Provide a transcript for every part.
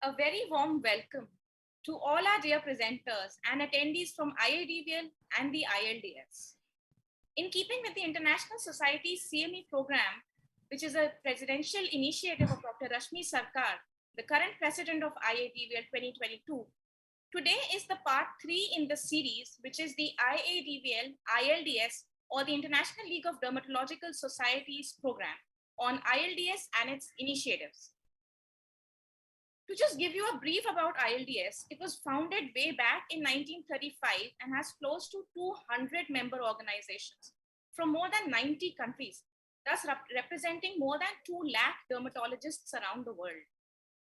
A very warm welcome to all our dear presenters and attendees from IIDVL and the ILDS. In keeping with the International Society's CME program, which is a presidential initiative of Dr. Rashmi Sarkar, the current president of IIDVL 2022, today is the part 3 in the series, which is the IIDVL ILDS, or the International League of Dermatological Societies program on ILDS and its initiatives. To just give you a brief about ILDS, it was founded way back in 1935 and has close to 200 member organizations from more than 90 countries, thus representing more than 2 lakh dermatologists around the world.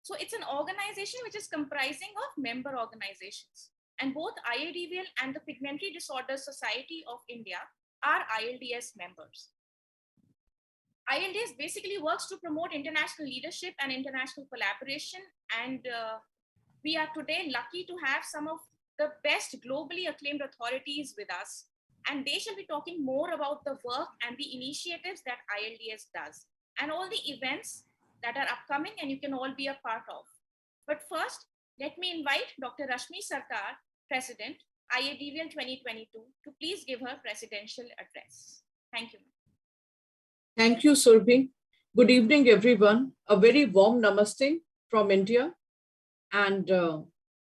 So it's an organization which is comprising of member organizations, and both IIDVL and the Pigmentary Disorders Society of India are ILDS members. ILDS basically works to promote international leadership and international collaboration. And we are today lucky to have some of the best globally acclaimed authorities with us. And they shall be talking more about the work and the initiatives that ILDS does and all the events that are upcoming and you can all be a part of. But first, let me invite Dr. Rashmi Sarkar, President, IIDVL 2022, to please give her presidential address. Thank you. Thank you, Surbhi. Good evening, everyone. A very warm namaste from India. And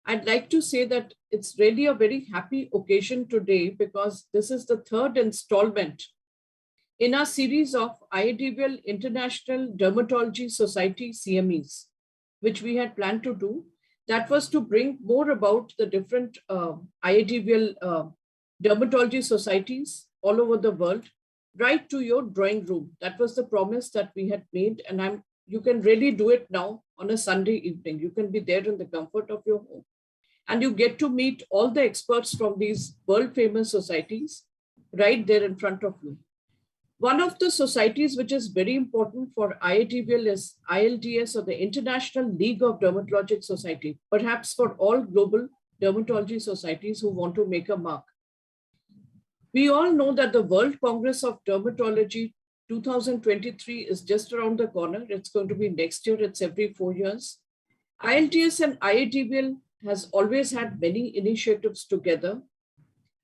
I'd like to say that it's really a very happy occasion today because this is the third installment in our series of IIDVL International Dermatology Society CMEs, which we had planned to do. That was to bring more about the different IIDVL dermatology societies all over the world, right to your drawing room. That was the promise that we had made, and you can really do it now on a Sunday evening. You can be there in the comfort of your home, and you get to meet all the experts from these world famous societies right there in front of you. One of the societies which is very important for IIDVL is ILDS, or the International League of Dermatologic Society, perhaps for all global dermatology societies who want to make a mark. We all know that the World Congress of Dermatology 2023 is just around the corner. It's going to be next year. It's every 4 years. ILDS and IIDVL has always had many initiatives together.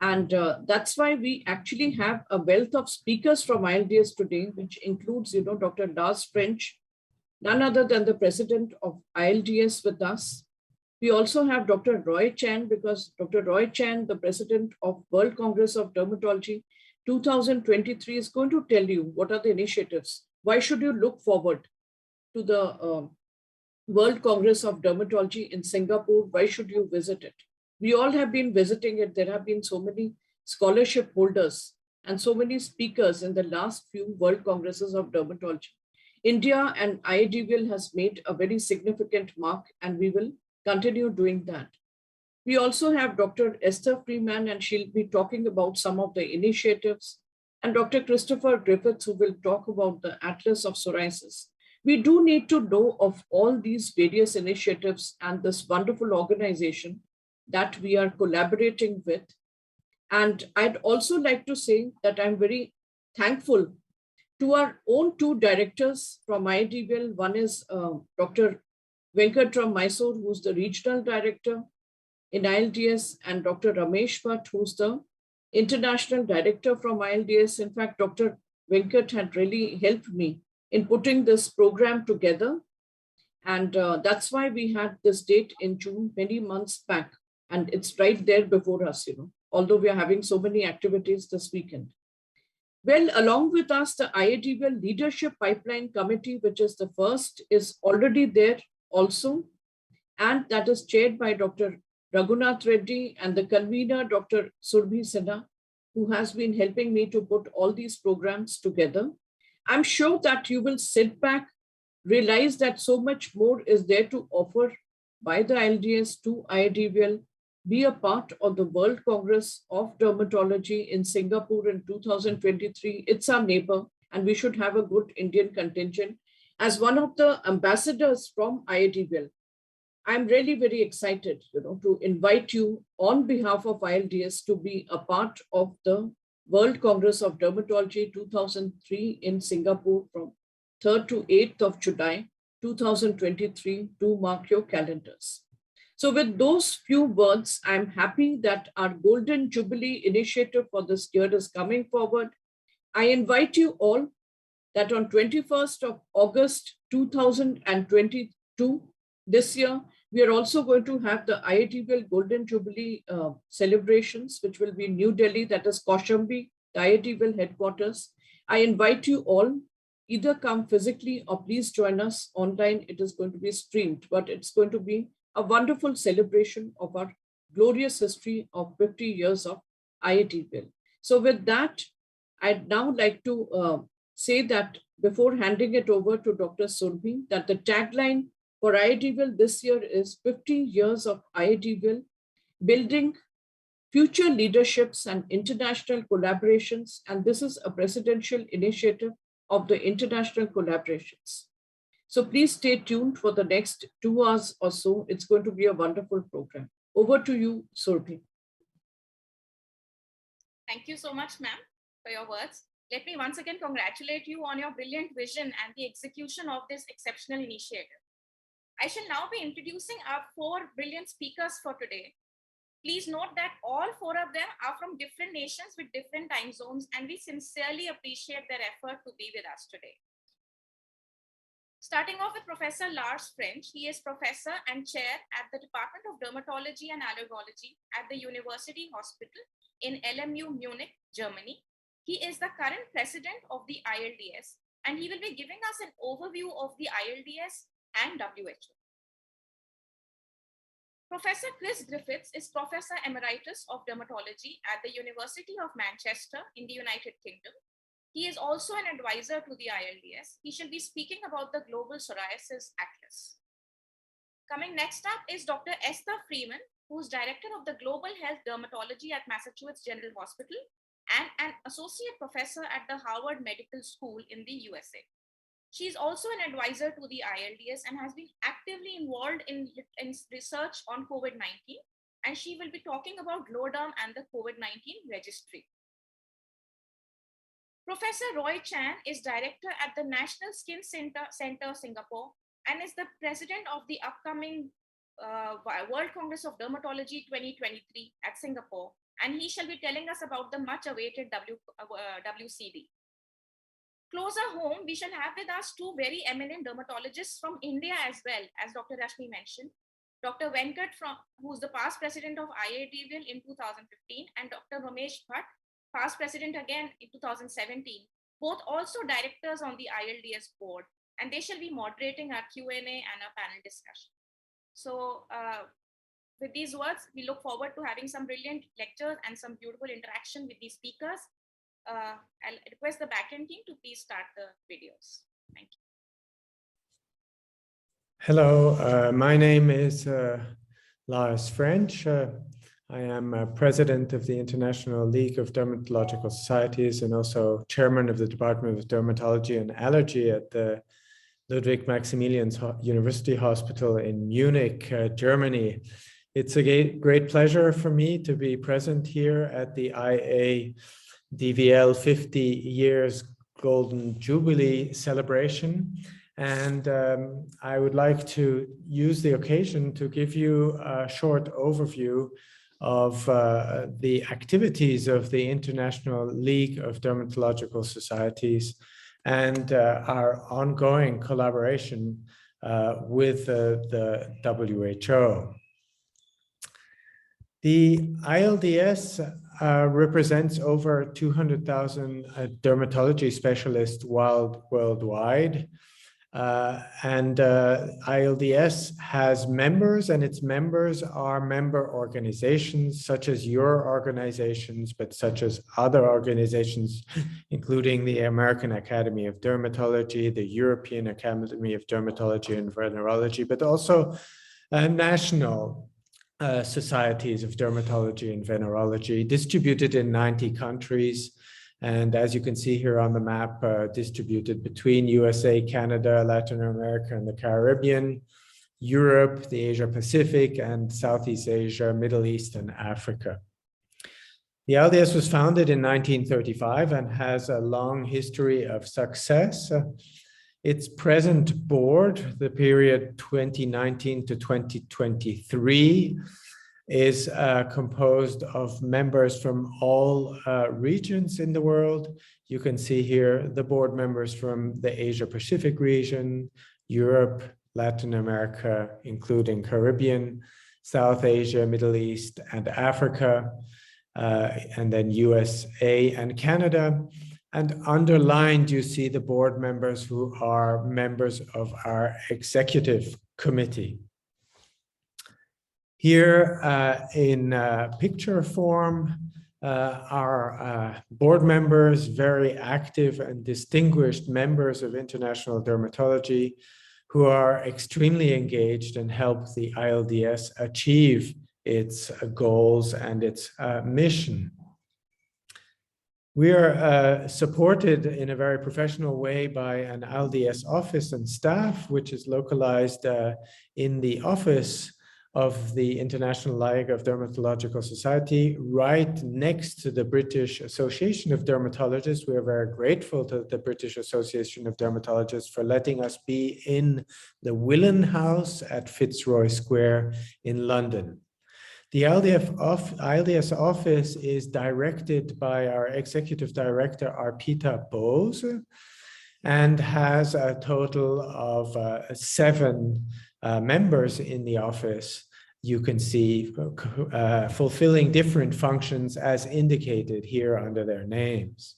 And that's why we actually have a wealth of speakers from ILDS today, which includes, Dr. Lars French, none other than the president of ILDS with us. We also have Dr. Roy Chan, because Dr. Roy Chan, the president of World Congress of Dermatology 2023, is going to tell you what are the initiatives. Why should you look forward to the World Congress of Dermatology in Singapore? Why should you visit it? We all have been visiting it. There have been so many scholarship holders and so many speakers in the last few World Congresses of Dermatology. India and IIDVL has made a very significant mark, and we will continue doing that. We also have Dr. Esther Freeman, and she'll be talking about some of the initiatives, and Dr. Christopher Griffiths, who will talk about the Atlas of Psoriasis. We do need to know of all these various initiatives and this wonderful organization that we are collaborating with. And I'd also like to say that I'm very thankful to our own 2 directors from IIDVL. One is Dr. Venkatram Mysore, who's the regional director in ILDS, and Dr. Ramesh Bhatt, who's the international director from ILDS. In fact, Dr. Venkat had really helped me in putting this program together. And that's why we had this date in June, many months back. And it's right there before us, although we are having so many activities this weekend. Well, along with us, the IIDVL Leadership Pipeline Committee, which is the first, is already there also. And that is chaired by Dr. Raghunath Reddy and the convener, Dr. Surbhi Sinha, who has been helping me to put all these programs together. I'm sure that you will sit back, realize that so much more is there to offer by the ILDS to IIDVL, be a part of the World Congress of Dermatology in Singapore in 2023. It's our neighbor, and we should have a good Indian contingent. As one of the ambassadors from IIDVL, I'm really very excited, to invite you on behalf of ILDS to be a part of the World Congress of Dermatology 2003 in Singapore from 3rd to 8th of July. 2023. Do mark your calendars. So with those few words, I'm happy that our Golden Jubilee initiative for this year is coming forward. I invite you all that on 21st of August 2022, this year, we are also going to have the IITVL Golden Jubilee celebrations, which will be in New Delhi, that is Kaushambi, the IITVL headquarters. I invite you all, either come physically or please join us online. It is going to be streamed, but it's going to be a wonderful celebration of our glorious history of 50 years of IITVL. So with that, I'd now like to say that before handing it over to Dr. Surbhi, that the tagline for IITVL this year is 50 years of IITVL, building future leaderships and international collaborations. And this is a presidential initiative of the international collaborations. So please stay tuned for the next 2 hours or so. It's going to be a wonderful program. Over to you, Surbhi. Thank you so much, ma'am, for your words. Let me once again congratulate you on your brilliant vision and the execution of this exceptional initiative. I shall now be introducing our 4 brilliant speakers for today. Please note that all 4 of them are from different nations with different time zones, and we sincerely appreciate their effort to be with us today. Starting off with Professor Lars French. He is professor and chair at the Department of Dermatology and Allergology at the University Hospital in LMU Munich, Germany. He is the current president of the ILDS, and he will be giving us an overview of the ILDS and WHO. Professor Chris Griffiths is Professor Emeritus of Dermatology at the University of Manchester in the United Kingdom. He is also an advisor to the ILDS. He shall be speaking about the Global Psoriasis Atlas. Coming next up is Dr. Esther Freeman, who is Director of the Global Health Dermatology at Massachusetts General Hospital and an Associate Professor at the Harvard Medical School in the USA. She is also an advisor to the ILDS and has been actively involved in research on COVID-19, and she will be talking about Glowderm and the COVID-19 registry. Professor Roy Chan is director at the National Skin Center, Singapore, and is the president of the upcoming World Congress of Dermatology 2023 at Singapore, and he shall be telling us about the much awaited WCD. Closer home, we shall have with us 2 very eminent dermatologists from India as well, as Dr. Rashmi mentioned. Dr. Venkat, who's the past president of IITVL in 2015, and Dr. Ramesh Bhatt, past president again in 2017, both also directors on the ILDS board, and they shall be moderating our Q&A and our panel discussion. So with these words, we look forward to having some brilliant lectures and some beautiful interaction with these speakers. I'll request the backend team to please start the videos. Thank you. Hello, my name is Lars French. I am president of the International League of Dermatological Societies and also chairman of the Department of Dermatology and Allergy at the Ludwig Maximilian University Hospital in Munich, Germany. It's a great pleasure for me to be present here at the IADVL 50 years Golden Jubilee celebration. And I would like to use the occasion to give you a short overview of the activities of the International League of Dermatological Societies and our ongoing collaboration with the WHO. The ILDS represents over 200,000 dermatology specialists worldwide. ILDS has members, and its members are member organizations such as your organizations, but such as other organizations, including the American Academy of Dermatology, the European Academy of Dermatology and Venerology, but also national societies of dermatology and venerology distributed in 90 countries. And as you can see here on the map, distributed between USA, Canada, Latin America, and the Caribbean, Europe, the Asia Pacific, and Southeast Asia, Middle East, and Africa. The ILDS was founded in 1935 and has a long history of success. Its present board, the period 2019 to 2023, is composed of members from all regions in the world. You can see here the board members from the Asia Pacific region, Europe, Latin America, including Caribbean, South Asia, Middle East, and Africa, and then USA and Canada. And underlined, you see the board members who are members of our executive committee. Here in picture form, our board members, very active and distinguished members of international dermatology, who are extremely engaged and help the ILDS achieve its goals and its mission. We are supported in a very professional way by an ILDS office and staff, which is localized in the office of the International League of Dermatological Society, right next to the British Association of Dermatologists. We are very grateful to the British Association of Dermatologists for letting us be in the Willen House at Fitzroy Square in London. The ILDS office is directed by our executive director, Arpita Bose, and has a total of 7 members in the office. You can see fulfilling different functions as indicated here under their names.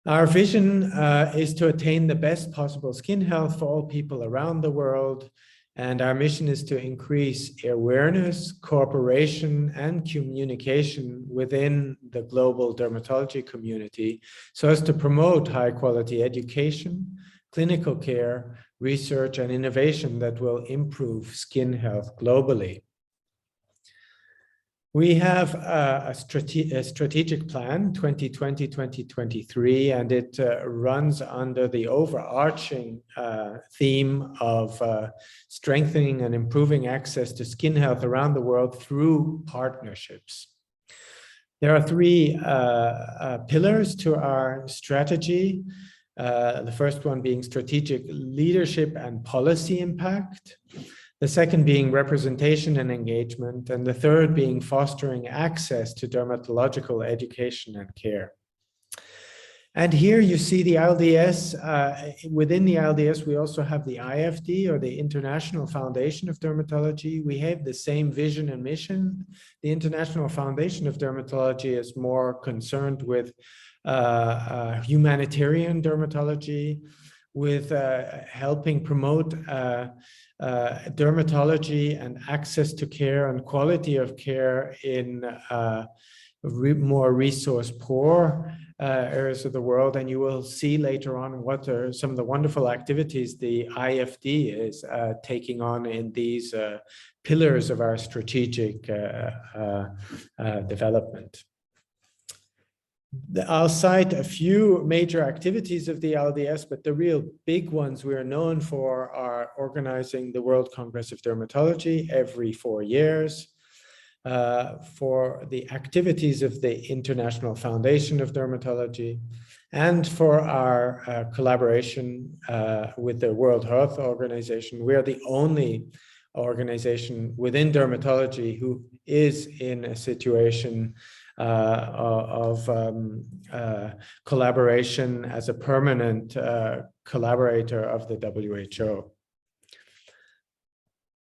Our vision is to attain the best possible skin health for all people around the world. And our mission is to increase awareness, cooperation, and communication within the global dermatology community so as to promote high-quality education, clinical care, research, and innovation that will improve skin health globally. We have a strategic plan, 2020-2023, and it runs under the overarching theme of strengthening and improving access to skin health around the world through partnerships. There are 3 pillars to our strategy. The first one being strategic leadership and policy impact. The second being representation and engagement, and the third being fostering access to dermatological education and care. And here you see the ILDS. Within the ILDS, we also have the IFD, or the International Foundation of Dermatology. We have the same vision and mission. The International Foundation of Dermatology is more concerned with humanitarian dermatology, with helping promote dermatology and access to care and quality of care in more resource poor areas of the world. And you will see later on what are some of the wonderful activities the IFD is taking on in these pillars of our strategic development. I'll cite a few major activities of the ILDS, but the real big ones we are known for are organizing the World Congress of Dermatology every 4 years, for the activities of the International Foundation of Dermatology, and for our collaboration with the World Health Organization. We are the only organization within dermatology who is in a situation of collaboration as a permanent collaborator of the WHO.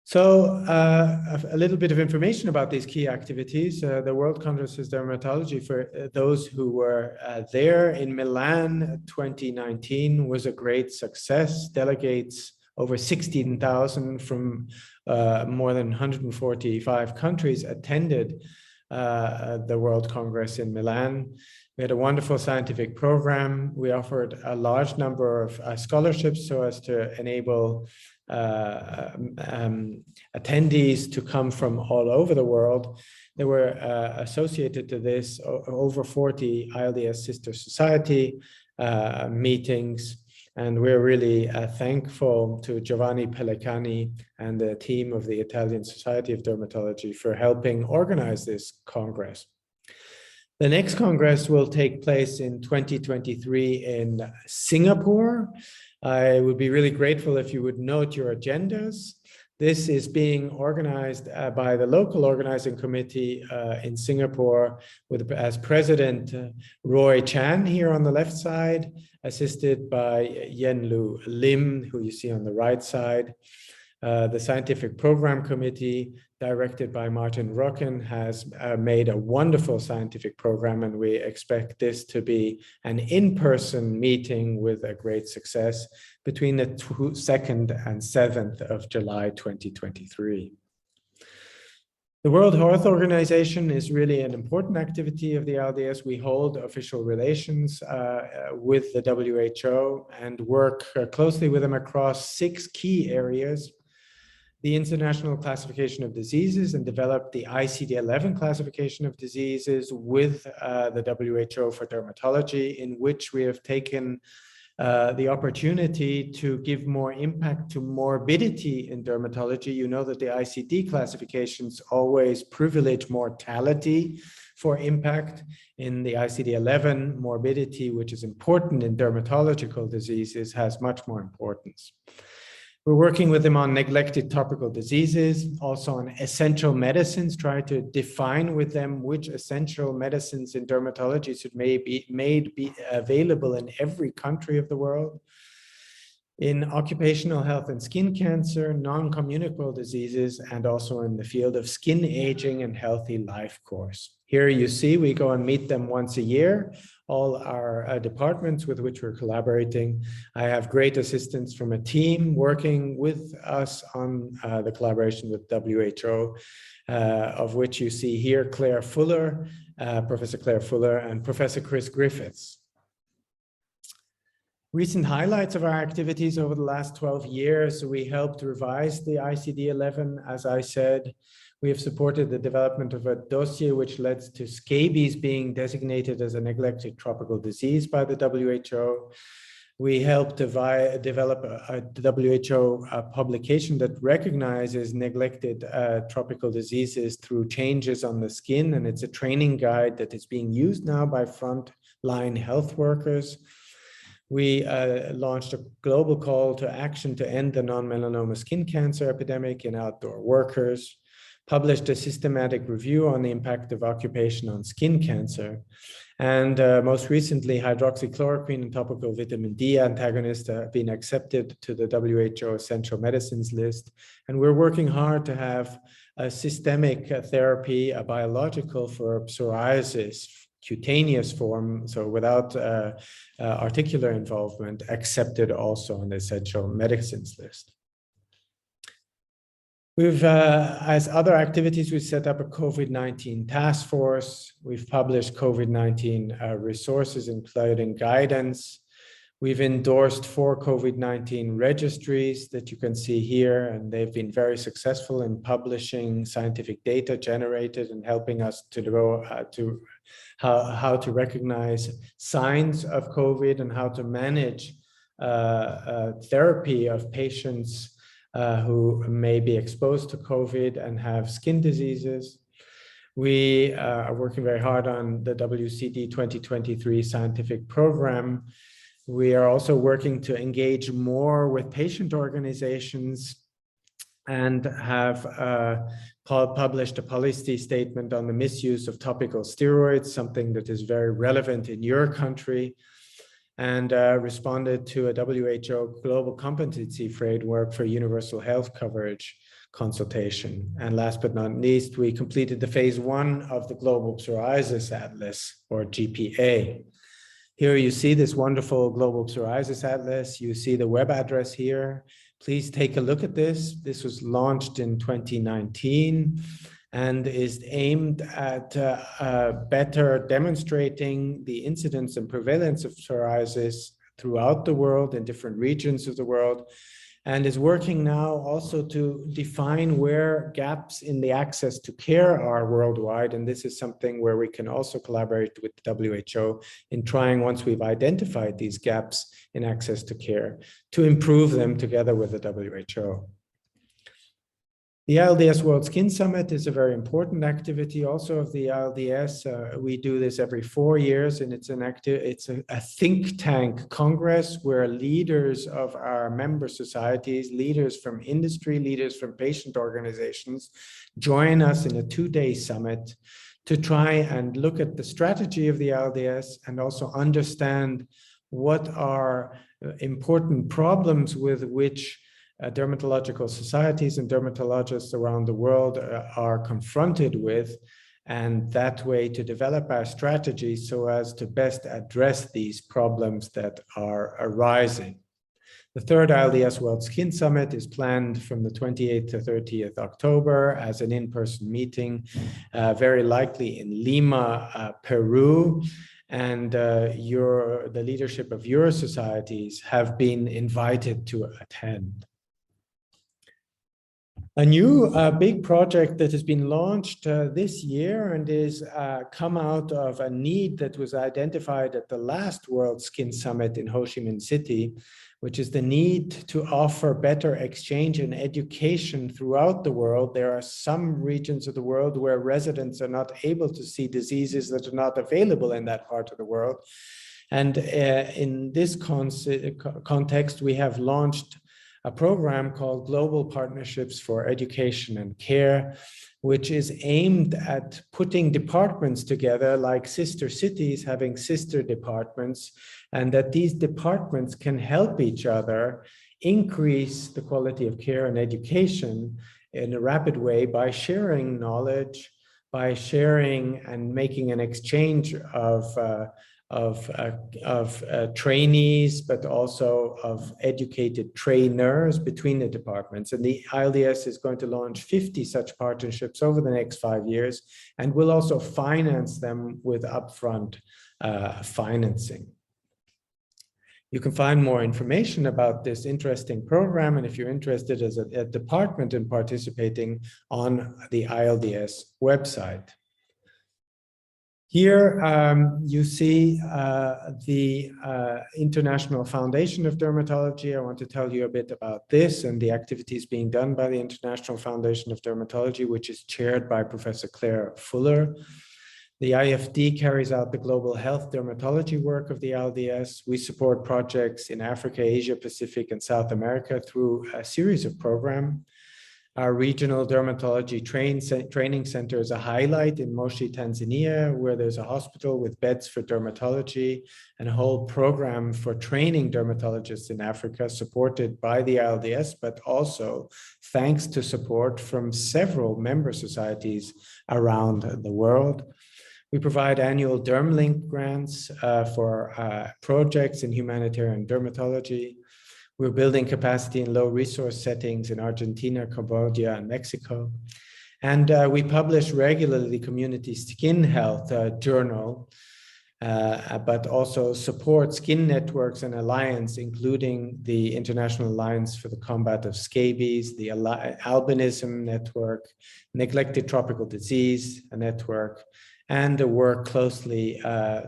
So a little bit of information about these key activities. The World Congress of Dermatology, for those who were there in Milan 2019, was a great success. Delegates over 16,000 from more than 145 countries attended the World Congress in Milan. We had a wonderful scientific program. We offered a large number of scholarships so as to enable attendees to come from all over the world. There were associated to this over 40 ILDS sister society meetings. And we're really thankful to Giovanni Pellicani and the team of the Italian Society of Dermatology for helping organize this Congress. The next Congress will take place in 2023 in Singapore. I would be really grateful if you would note your agendas. This is being organized by the local organizing committee in Singapore with, as president, Roy Chan here on the left side, assisted by Yen Lu Lim, who you see on the right side. The scientific program committee, directed by Martin Rocken, has made a wonderful scientific program, and we expect this to be an in-person meeting with a great success between the 2nd and 7th of July 2023. The World Health Organization is really an important activity of the ILDS. We hold official relations with the WHO and work closely with them across 6 key areas: the International Classification of Diseases, and developed the ICD-11 classification of diseases with the WHO for dermatology, in which we have taken the opportunity to give more impact to morbidity in dermatology. You know that the ICD classifications always privilege mortality for impact. In the ICD-11, morbidity, which is important in dermatological diseases, has much more importance. We're working with them on neglected topical diseases, also on essential medicines, try to define with them which essential medicines in dermatology should be available in every country of the world. In occupational health and skin cancer, non-communicable diseases, and also in the field of skin aging and healthy life course. Here you see we go and meet them once a year, all our departments with which we're collaborating. I have great assistance from a team working with us on the collaboration with WHO, of which you see here Claire Fuller, Professor Claire Fuller, and Professor Chris Griffiths. Recent highlights of our activities over the last 12 years, we helped revise the ICD-11, as I said. We have supported the development of a dossier which led to scabies being designated as a neglected tropical disease by the WHO. We helped develop a WHO publication that recognizes neglected tropical diseases through changes on the skin, and it's a training guide that is being used now by frontline health workers. We launched a global call to action to end the non-melanoma skin cancer epidemic in outdoor workers, published a systematic review on the impact of occupation on skin cancer, and most recently, hydroxychloroquine and topical vitamin D antagonists have been accepted to the WHO essential medicines list. And we're working hard to have a systemic therapy, a biological for psoriasis, cutaneous form, so without articular involvement, accepted also on the essential medicines list. We've, as other activities, we've set up a COVID-19 task force. We've published COVID-19 resources, including guidance. We've endorsed 4 COVID-19 registries that you can see here, and they've been very successful in publishing scientific data generated and helping us to know how to recognize signs of COVID and how to manage therapy of patients who may be exposed to COVID and have skin diseases. We are working very hard on the WCD 2023 scientific program. We are also working to engage more with patient organizations and have published a policy statement on the misuse of topical steroids, something that is very relevant in your country, and responded to a WHO global competency framework for universal health coverage consultation. And last but not least, we completed the phase 1 of the Global Psoriasis Atlas, or GPA. Here you see this wonderful Global Psoriasis Atlas. You see the web address here. Please take a look at this. This was launched in 2019 and is aimed at better demonstrating the incidence and prevalence of psoriasis throughout the world in different regions of the world, and is working now also to define where gaps in the access to care are worldwide. And this is something where we can also collaborate with the WHO in trying, once we've identified these gaps in access to care, to improve them together with the WHO. The ILDS World Skin Summit is a very important activity also of the ILDS. We do this every 4 years, and it's a think tank congress where leaders of our member societies, leaders from industry, leaders from patient organizations join us in a 2-day summit to try and look at the strategy of the ILDS and also understand what are important problems with which dermatological societies and dermatologists around the world are confronted with, and that way to develop our strategy so as to best address these problems that are arising. The third ILDS World Skin Summit is planned from the 28th to 30th October as an in-person meeting, very likely in Lima, Peru. And the leadership of your societies have been invited to attend. A new big project that has been launched this year and is come out of a need that was identified at the last World Skin Summit in Ho Chi Minh City, which is the need to offer better exchange and education throughout the world. There are some regions of the world where residents are not able to see diseases that are not available in that part of the world. And in this context, we have launched a program called Global Partnerships for Education and Care, which is aimed at putting departments together like sister cities having sister departments, and that these departments can help each other increase the quality of care and education in a rapid way by sharing knowledge, by sharing and making an exchange of trainees, but also of educated trainers between the departments. And the ILDS is going to launch 50 such partnerships over the next 5 years, and will also finance them with upfront financing. You can find more information about this interesting program, and if you're interested as a department in participating, on the ILDS website. Here you see the International Foundation of Dermatology. I want to tell you a bit about this and the activities being done by the International Foundation of Dermatology, which is chaired by Professor Claire Fuller. The IFD carries out the global health dermatology work of the ILDS. We support projects in Africa, Asia, Pacific, and South America through a series of programs. Our regional dermatology training center is a highlight in Moshi, Tanzania, where there's a hospital with beds for dermatology and a whole program for training dermatologists in Africa, supported by the ILDS, but also thanks to support from several member societies around the world. We provide annual DermLink grants for projects in humanitarian dermatology. We're building capacity in low resource settings in Argentina, Cambodia, and Mexico. And we publish regularly Community Skin Health Journal, but also support skin networks and alliance, including the International Alliance for the Combat of Scabies, the Albinism Network, Neglected Tropical Disease Network, and work closely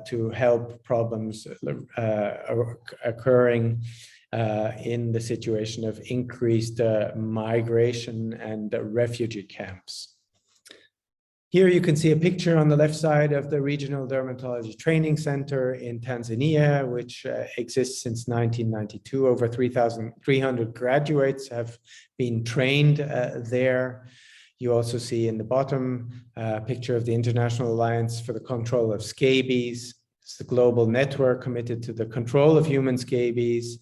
to help problems occurring in the situation of increased migration and refugee camps. Here you can see a picture on the left side of the Regional Dermatology Training Center in Tanzania, which exists since 1992. Over 3,300 graduates have been trained there. You also see in the bottom a picture of the International Alliance for the Control of Scabies. It's the global network committed to the control of human scabies.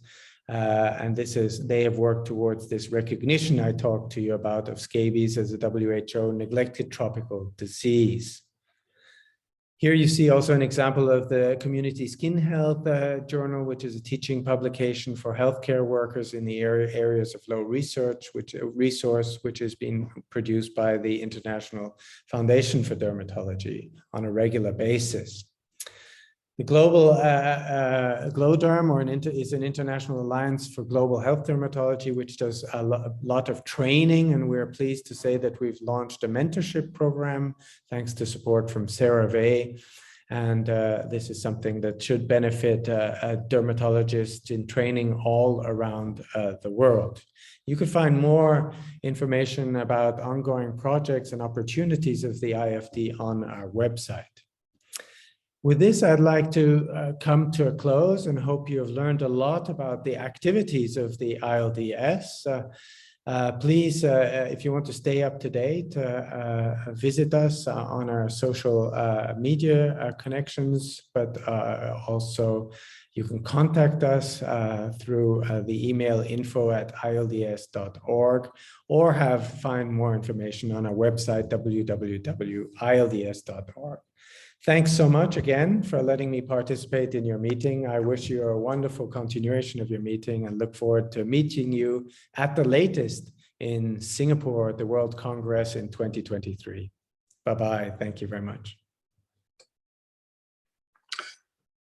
And they have worked towards this recognition I talked to you about of scabies as a WHO neglected tropical disease. Here you see also an example of the Community Skin Health Journal, which is a teaching publication for healthcare workers in the areas of low resource, which is being produced by the International Foundation for Dermatology on a regular basis. The global GLODERM is an international alliance for global health dermatology, which does a lot of training, and we're pleased to say that we've launched a mentorship program thanks to support from Sarah Vey, And this is something that should benefit dermatologists in training all around the world. You can find more information about ongoing projects and opportunities of the IFD on our website. With this, I'd like to come to a close and hope you have learned a lot about the activities of the ILDS. Please, if you want to stay up to date, visit us on our social media connections, but also you can contact us through the email info@ilds.org, or find more information on our website, www.ilds.org. Thanks so much again for letting me participate in your meeting. I wish you a wonderful continuation of your meeting and look forward to meeting you at the latest in Singapore at the World Congress in 2023. Bye-bye. Thank you very much.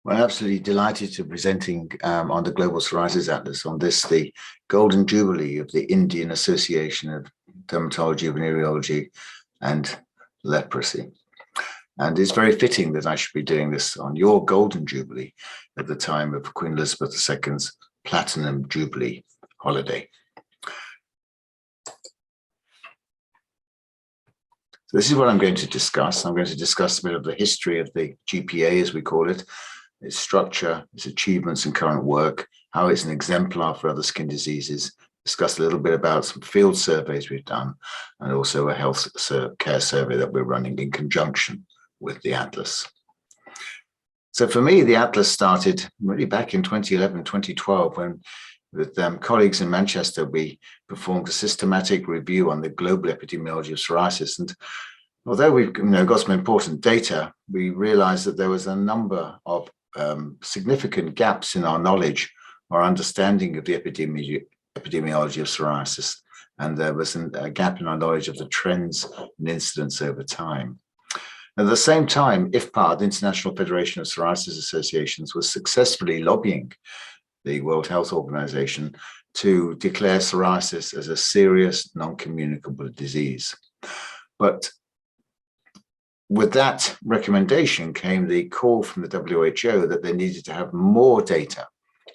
We're absolutely delighted to be presenting on the Global Psoriasis Atlas on this, the Golden Jubilee of the Indian Association of Dermatology, Venereology and Leprosy. And it's very fitting that I should be doing this on your Golden Jubilee at the time of Queen Elizabeth II's Platinum Jubilee holiday. So this is what I'm going to discuss. I'm going to discuss a bit of the history of the GPA, as we call it, its structure, its achievements and current work, how it's an exemplar for other skin diseases, discuss a little bit about some field surveys we've done, and also a health care survey that we're running in conjunction with the Atlas. So for me, the Atlas started really back in 2011, 2012, when with colleagues in Manchester, we performed a systematic review on the global epidemiology of psoriasis. And although we've got some important data, we realized that there was a number of significant gaps in our knowledge or understanding of the epidemiology of psoriasis. And there was a gap in our knowledge of the trends and incidence over time. At the same time, IFPA, the International Federation of Psoriasis Associations, was successfully lobbying the World Health Organization to declare psoriasis as a serious non-communicable disease. But with that recommendation came the call from the WHO that they needed to have more data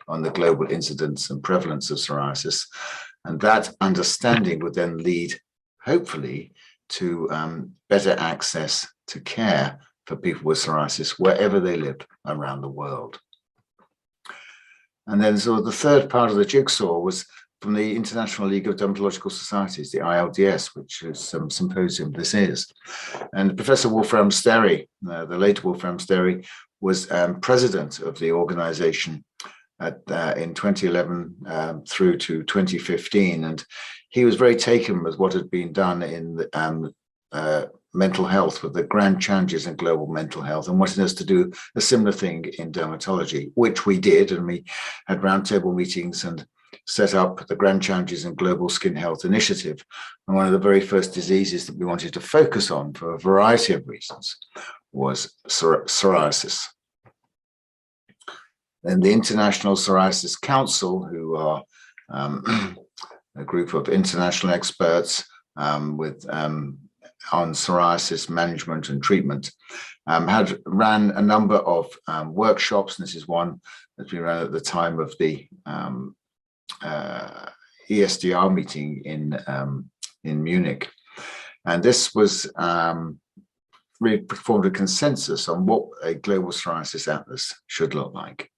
on the global incidence and prevalence of psoriasis. And that understanding would then lead, hopefully, to better access to care for people with psoriasis wherever they live around the world. And then so the third part of the jigsaw was from the International League of Dermatological Societies, the ILDS, which is some symposium this is. And Professor Wolfram Sterry, the late Wolfram Sterry, was president of the organization in 2011 through to 2015. And he was very taken with what had been done in mental health, with the grand challenges in global mental health, and wanted us to do a similar thing in dermatology, which we did. And we had roundtable meetings and set up the Grand Challenges in Global Skin Health Initiative. And one of the very first diseases that we wanted to focus on for a variety of reasons was psoriasis. Then the International Psoriasis Council, who are a group of international experts on psoriasis management and treatment, had ran a number of workshops. And this is one that we ran at the time of the ESDR meeting in Munich. And this was really formed a consensus on what a global psoriasis atlas should look like.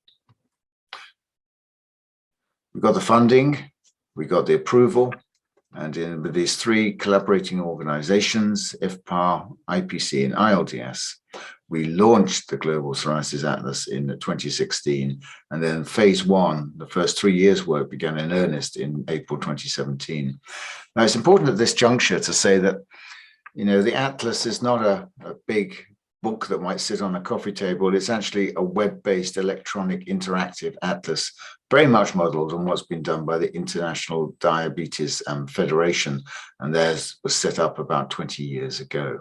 We got the funding, we got the approval, and with these three collaborating organizations, IFPA, IPC, and ILDS, we launched the Global Psoriasis Atlas in 2016, and then phase one, the first 3 years' work, began in earnest in April 2017. Now, it's important at this juncture to say that, the Atlas is not a big book that might sit on a coffee table. It's actually a web-based electronic interactive atlas, very much modeled on what's been done by the International Diabetes Federation, and theirs was set up about 20 years ago.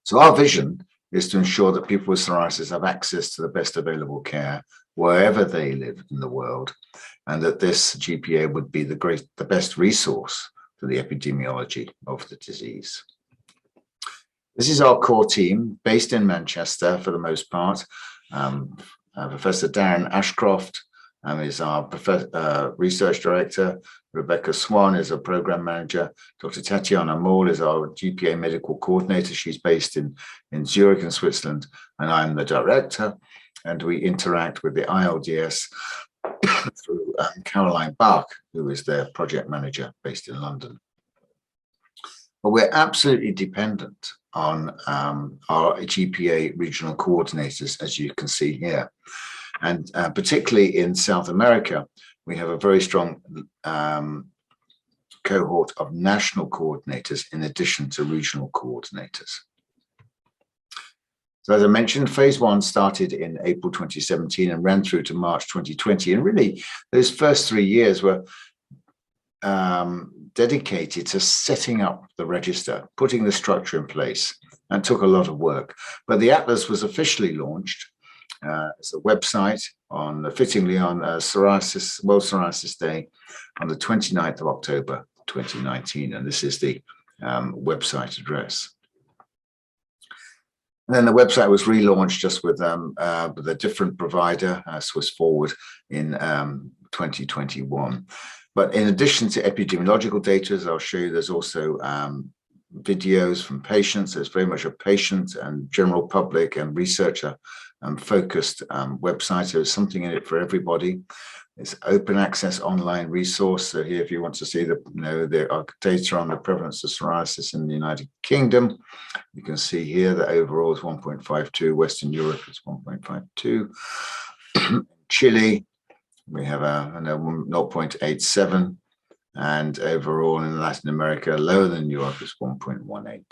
So our vision is to ensure that people with psoriasis have access to the best available care wherever they live in the world, and that this GPA would be the best resource for the epidemiology of the disease. This is our core team based in Manchester for the most part. Professor Darren Ashcroft is our research director. Rebecca Swan is a program manager. Dr. Tatiana Moll is our GPA medical coordinator. She's based in Zurich in Switzerland, and I'm the director. And we interact with the ILDS through Caroline Bach, who is their project manager based in London. But we're absolutely dependent on our GPA regional coordinators, as you can see here. And particularly in South America, we have a very strong cohort of national coordinators in addition to regional coordinators. So as I mentioned, phase 1 started in April 2017 and ran through to March 2020. And really, those first 3 years were dedicated to setting up the register, putting the structure in place, and took a lot of work. But the Atlas was officially launched as a website fittingly on World Psoriasis Day on the 29th of October 2019. And this is the website address. And then the website was relaunched just with a different provider, Swiss Forward, in 2021. But in addition to epidemiological data, as I'll show you, there's also videos from patients. There's very much a patient and general public and researcher focused website. So there's something in it for everybody. It's open access online resource. So here, if you want to see the data on the prevalence of psoriasis in the United Kingdom, you can see here that overall is 1.52. Western Europe is 1.52. Chile, we have a 0.87. And overall in Latin America, lower than Europe, is 1.18.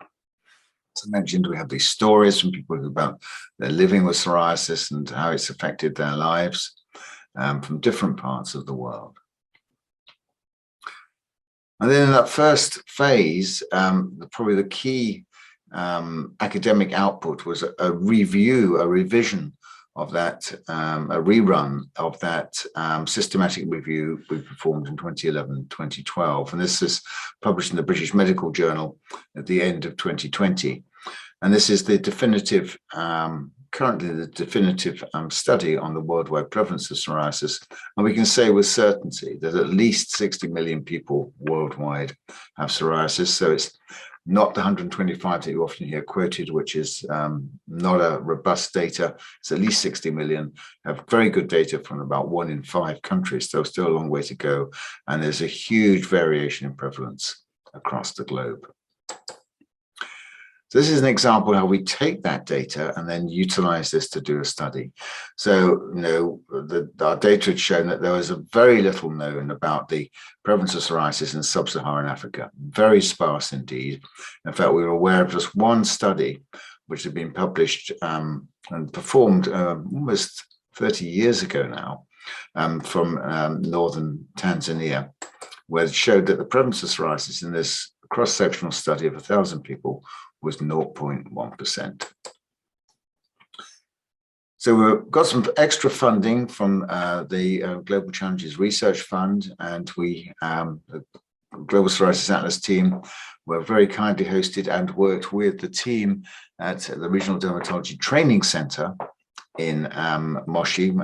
As I mentioned, we have these stories from people about their living with psoriasis and how it's affected their lives from different parts of the world. And then in that first phase, probably the key academic output was a revision of that, a rerun of that systematic review we performed in 2011-2012. And this is published in the British Medical Journal at the end of 2020. And this is the definitive, currently the definitive study on the worldwide prevalence of psoriasis. And we can say with certainty that at least 60 million people worldwide have psoriasis. So it's not the 125 that you often hear quoted, which is not a robust data. It's at least 60 million, have very good data from about 1 in 5 countries. So still a long way to go. And there's a huge variation in prevalence across the globe. So this is an example of how we take that data and then utilize this to do a study. So, our data had shown that there was a very little known about the prevalence of psoriasis in sub-Saharan Africa, very sparse indeed. In fact, we were aware of just one study which had been published and performed almost 30 years ago now from northern Tanzania, where it showed that the prevalence of psoriasis in this cross-sectional study of 1,000 people was 0.1%. So we've got some extra funding from the Global Challenges Research Fund, and we, the Global Psoriasis Atlas team, were very kindly hosted and worked with the team at the Regional Dermatology Training Center in Moshi,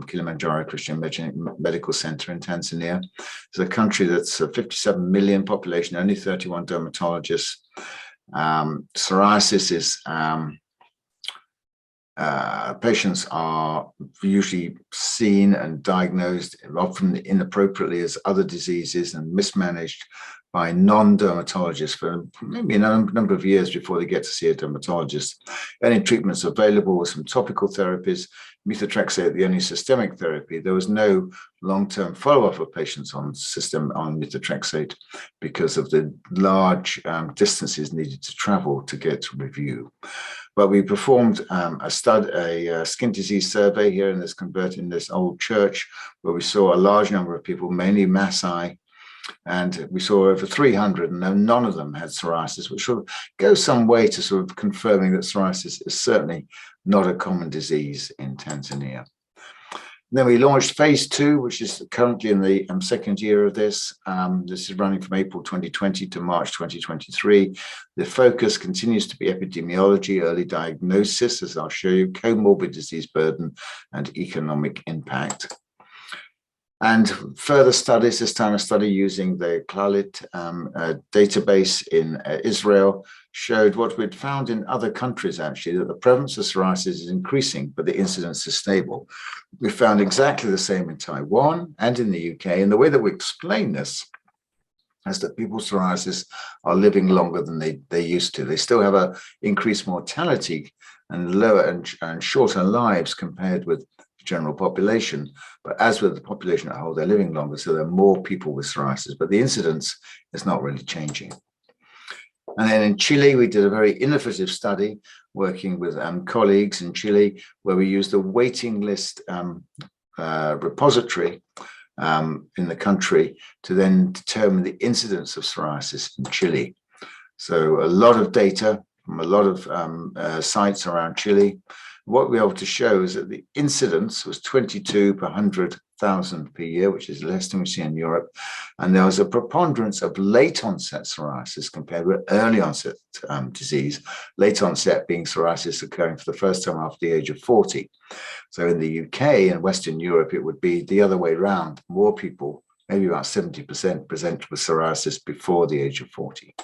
Kilimanjaro Christian Medical Center in Tanzania. It's a country that's a 57 million population, only 31 dermatologists. Psoriasis is, patients are usually seen and diagnosed often inappropriately as other diseases and mismanaged by non-dermatologists for maybe a number of years before they get to see a dermatologist. Any treatments available were some topical therapies, methotrexate, the only systemic therapy. There was no long-term follow-up of patients on methotrexate because of the large distances needed to travel to get review. But we performed a skin disease survey here in this old church, where we saw a large number of people, mainly Maasai, and we saw over 300, and none of them had psoriasis, which sort of goes some way to sort of confirming that psoriasis is certainly not a common disease in Tanzania. Then we launched phase 2, which is currently in the second year of this. This is running from April 2020 to March 2023. The focus continues to be epidemiology, early diagnosis, as I'll show you, comorbid disease burden, and economic impact. And further studies, this time a study using the CLALIT database in Israel, showed what we'd found in other countries, actually, that the prevalence of psoriasis is increasing, but the incidence is stable. We found exactly the same in Taiwan and in the UK. And the way that we explain this is that people with psoriasis are living longer than they used to. They still have an increased mortality and lower and shorter lives compared with the general population. But as with the population as a whole, they're living longer, so there are more people with psoriasis, but the incidence is not really changing. And then in Chile, we did a very innovative study working with colleagues in Chile, where we used a waiting list repository in the country to then determine the incidence of psoriasis in Chile. So a lot of data from a lot of sites around Chile. What we were able to show is that the incidence was 22 per 100,000 per year, which is less than we see in Europe. And there was a preponderance of late onset psoriasis compared with early onset disease, late onset being psoriasis occurring for the first time after the age of 40. So in the UK and Western Europe, it would be the other way around. More people, maybe about 70%, present with psoriasis before the age of 40.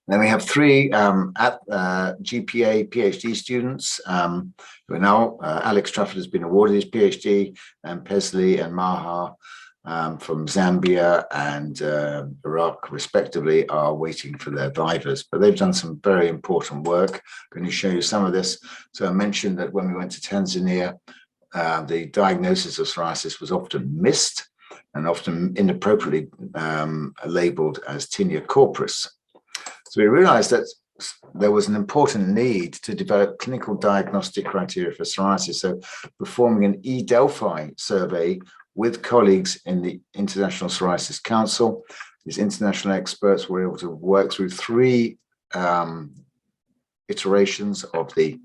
Then we have 3 GPA PhD students who are now, Alex Trafford has been awarded his PhD, and Pesley and Maha from Zambia and Iraq, respectively, are waiting for their vivas. But they've done some very important work. I'm going to show you some of this. So I mentioned that when we went to Tanzania, the diagnosis of psoriasis was often missed and often inappropriately labeled as tinea corporis. So we realized that there was an important need to develop clinical diagnostic criteria for psoriasis. So performing an eDelphi survey with colleagues in the International Psoriasis Council, these international experts were able to work through 3 iterations of the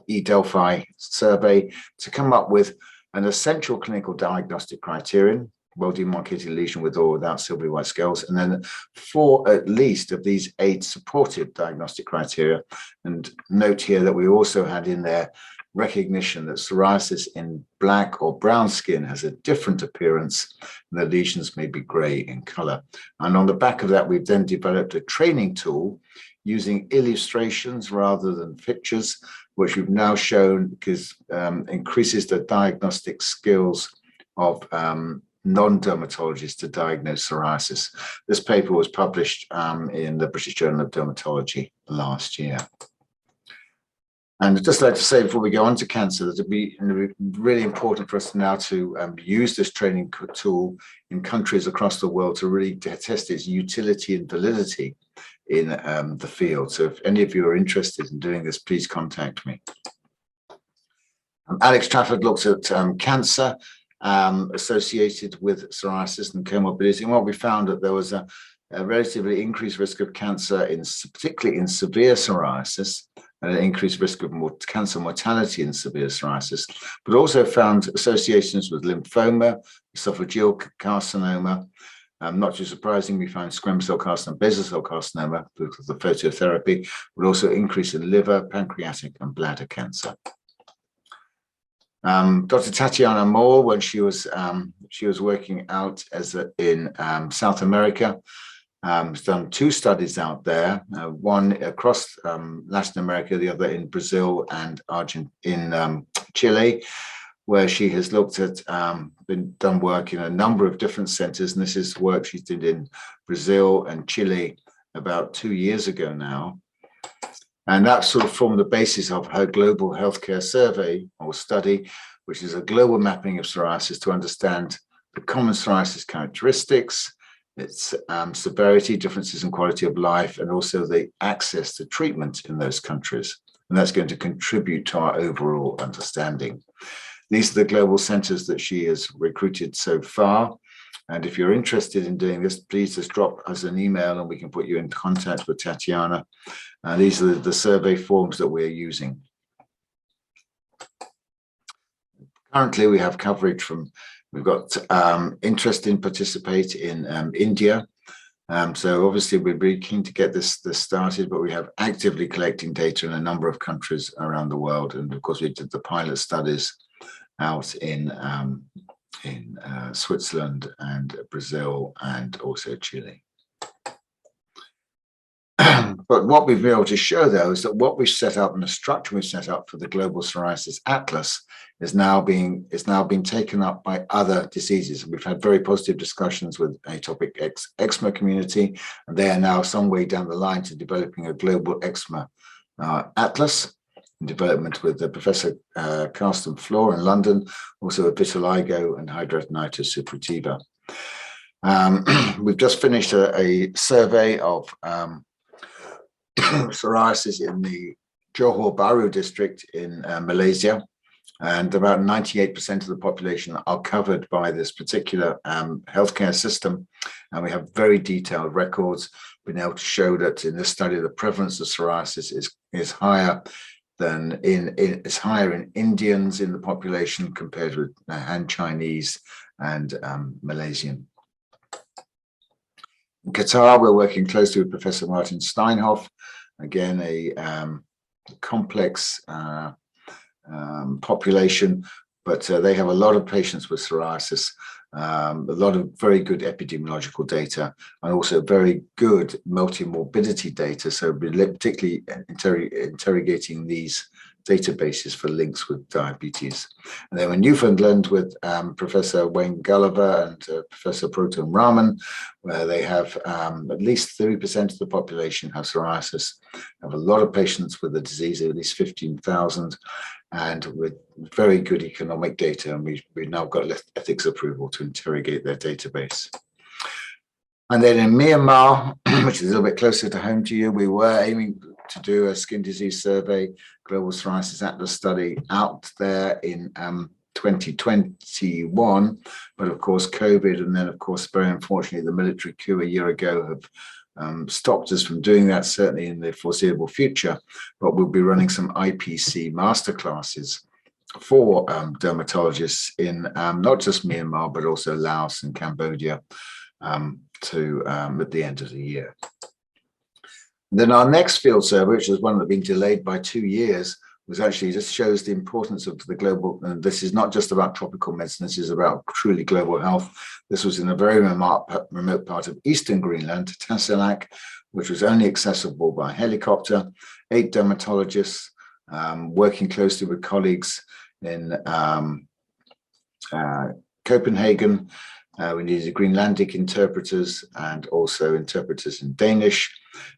eDelphi survey to come up with an essential clinical diagnostic criterion: well-demarcated lesion with or without silvery white scales, and then 4 at least of these 8 supportive diagnostic criteria. And note here that we also had in there recognition that psoriasis in black or brown skin has a different appearance, and the lesions may be gray in color. And on the back of that, we've then developed a training tool using illustrations rather than pictures, which we've now shown because increases the diagnostic skills of non-dermatologists to diagnose psoriasis. This paper was published in the British Journal of Dermatology last year. And I'd just like to say before we go on to cancer, that it'd be really important for us now to use this training tool in countries across the world to really test its utility and validity in the field. So if any of you are interested in doing this, please contact me. Alex Trafford looks at cancer associated with psoriasis and comorbidity. And what we found that there was a relatively increased risk of cancer, particularly in severe psoriasis, and an increased risk of cancer mortality in severe psoriasis, but also found associations with lymphoma, esophageal carcinoma. Not too surprising, we found squamous cell carcinoma, basal cell carcinoma because of the phototherapy, but also increase in liver, pancreatic, and bladder cancer. Dr. Tatiana Moore, when she was working out in South America, has done 2 studies out there, one across Latin America, the other in Brazil and in Chile, where she has looked at, done work in a number of different centers. And this is work she did in Brazil and Chile about 2 years ago now. And that sort of formed the basis of her global healthcare survey or study, which is a global mapping of psoriasis to understand the common psoriasis characteristics, its severity, differences in quality of life, and also the access to treatment in those countries. And that's going to contribute to our overall understanding. These are the global centers that she has recruited so far. And if you're interested in doing this, please just drop us an email and we can put you in contact with Tatiana. These are the survey forms that we're using. Currently, we have coverage from, we've got interest in participate in India. So obviously we're very keen to get this started, but we have actively collecting data in a number of countries around the world. And of course, we did the pilot studies out in Switzerland and Brazil and also Chile. But what we've been able to show, though, is that what we've set up and the structure we've set up for the Global Psoriasis Atlas is now being taken up by other diseases. We've had very positive discussions with atopic eczema community, and they are now some way down the line to developing a global eczema atlas in development with Professor Carsten Floor in London, also with vitiligo and hidradenitis suppurativa. We've just finished a survey of psoriasis in the Johor Bahru district in Malaysia, and about 98% of the population are covered by this particular healthcare system, and we have very detailed records, been able to show that in this study the prevalence of psoriasis is higher than it's higher in Indians in the population compared with Han Chinese and Malaysian. In Qatar, we're working closely with Professor Martin Steinhoff, again, a complex population, but they have a lot of patients with psoriasis, a lot of very good epidemiological data, and also very good multimorbidity data. So we're particularly interrogating these databases for links with diabetes. And then in Newfoundland with Professor Wayne Gulliver and Professor Proton Raman, where they have at least 30% of the population have psoriasis, have a lot of patients with the disease, at least 15,000, and with very good economic data. And we've now got ethics approval to interrogate their database. And then in Myanmar, which is a little bit closer to home to you, we were aiming to do a skin disease survey, Global Psoriasis Atlas study out there in 2021. But of course, COVID, and then of course, very unfortunately, the military coup a year ago have stopped us from doing that, certainly in the foreseeable future. But we'll be running some IPC masterclasses for dermatologists in not just Myanmar, but also Laos and Cambodia at the end of the year. Then our next field survey, which is one that's been delayed by 2 years, was actually just shows the importance of the global, and this is not just about tropical medicine, this is about truly global health. This was in a very remote part of eastern Greenland, Tasiilaq, which was only accessible by helicopter. 8 dermatologists working closely with colleagues in Copenhagen. We needed Greenlandic interpreters and also interpreters in Danish.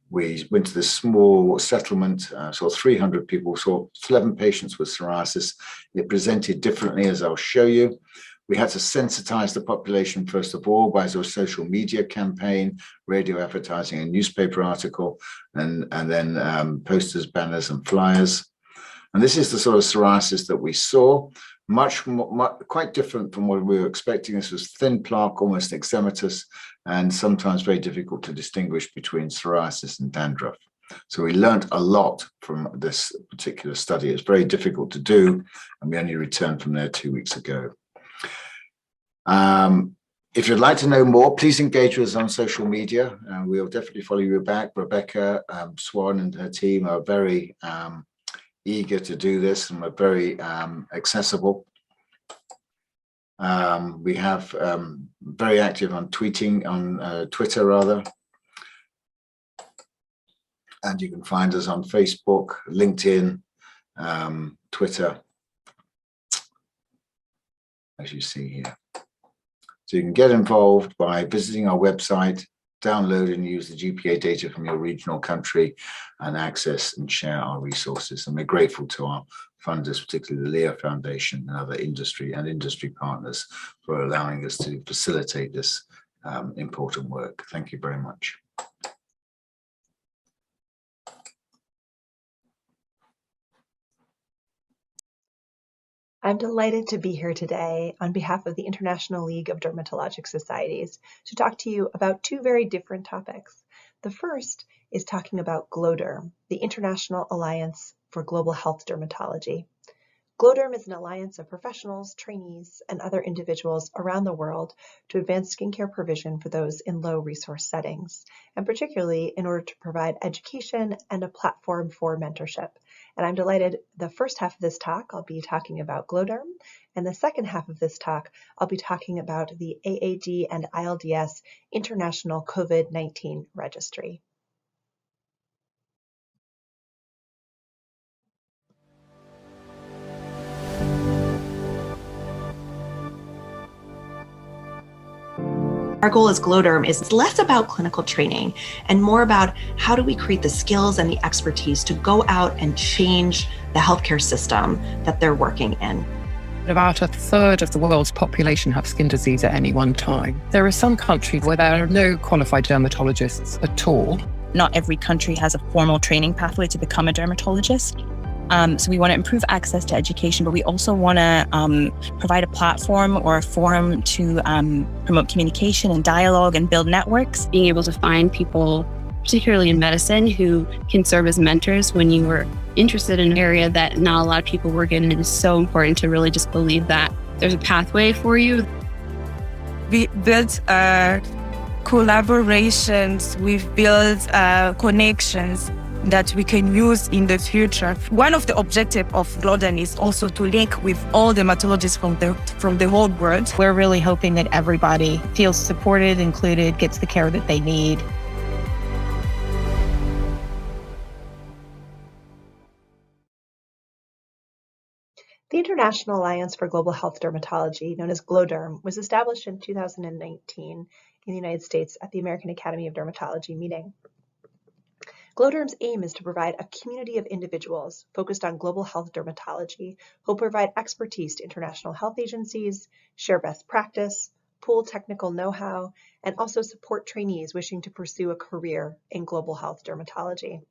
We went to this small settlement, saw 300 people, saw 11 patients with psoriasis. It presented differently, as I'll show you. We had to sensitize the population, first of all, by a social media campaign, radio advertising, a newspaper article, and then posters, banners, and flyers. And this is the sort of psoriasis that we saw. Quite different from what we were expecting. This was thin plaque, almost eczematous, and sometimes very difficult to distinguish between psoriasis and dandruff. So we learned a lot from this particular study. It's very difficult to do, and we only returned from there 2 weeks ago. If you'd like to know more, please engage with us on social media. We'll definitely follow you back. Rebecca Swan and her team are very eager to do this, and we're very accessible. We have very active on tweeting, on Twitter rather. And you can find us on Facebook, LinkedIn, Twitter, as you see here. So you can get involved by visiting our website, download and use the GPA data from your regional country, and access and share our resources. And we're grateful to our funders, particularly the Leo Foundation and other industry partners, for allowing us to facilitate this important work. Thank you very much. I'm delighted to be here today on behalf of the International League of Dermatologic Societies to talk to you about 2 very different topics. The first is talking about GLODERM, the International Alliance for Global Health Dermatology. GlowDerm is an alliance of professionals, trainees, and other individuals around the world to advance skincare provision for those in low-resource settings, and particularly in order to provide education and a platform for mentorship. And I'm delighted the first half of this talk, I'll be talking about GlowDerm, and the second half of this talk, I'll be talking about the AAD and ILDS International COVID-19 Registry. Our goal as GlowDerm is less about clinical training and more about how do we create the skills and the expertise to go out and change the healthcare system that they're working in. About a third of the world's population have skin disease at any one time. There are some countries where there are no qualified dermatologists at all. Not every country has a formal training pathway to become a dermatologist. So we want to improve access to education, but we also want to provide a platform or a forum to promote communication and dialogue and build networks. Being able to find people, particularly in medicine, who can serve as mentors when you were interested in an area that not a lot of people work in, it is so important to really just believe that there's a pathway for you. We built collaborations, we've built connections that we can use in the future. One of the objectives of GlowDerm is also to link with all dermatologists from the whole world. We're really hoping that everybody feels supported, included, gets the care that they need. The International Alliance for Global Health Dermatology, known as GlowDerm, was established in 2019 in the United States at the American Academy of Dermatology meeting. GlowDerm's aim is to provide a community of individuals focused on global health dermatology who will provide expertise to international health agencies, share best practice, pool technical know-how, and also support trainees wishing to pursue a career in global health dermatology.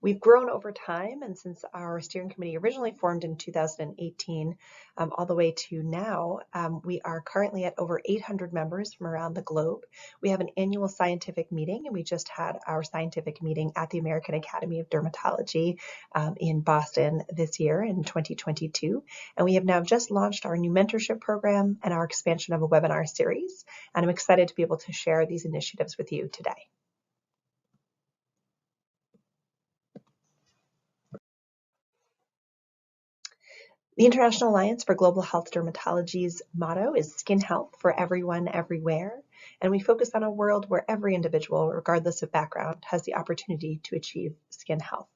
We've grown over time, and since our steering committee originally formed in 2018, all the way to now, we are currently at over 800 members from around the globe. We have an annual scientific meeting, and we just had our scientific meeting at the American Academy of Dermatology in Boston this year in 2022. And we have now just launched our new mentorship program and our expansion of a webinar series. And I'm excited to be able to share these initiatives with you today. The International Alliance for Global Health Dermatology's motto is skin health for everyone, everywhere, and we focus on a world where every individual, regardless of background, has the opportunity to achieve skin health.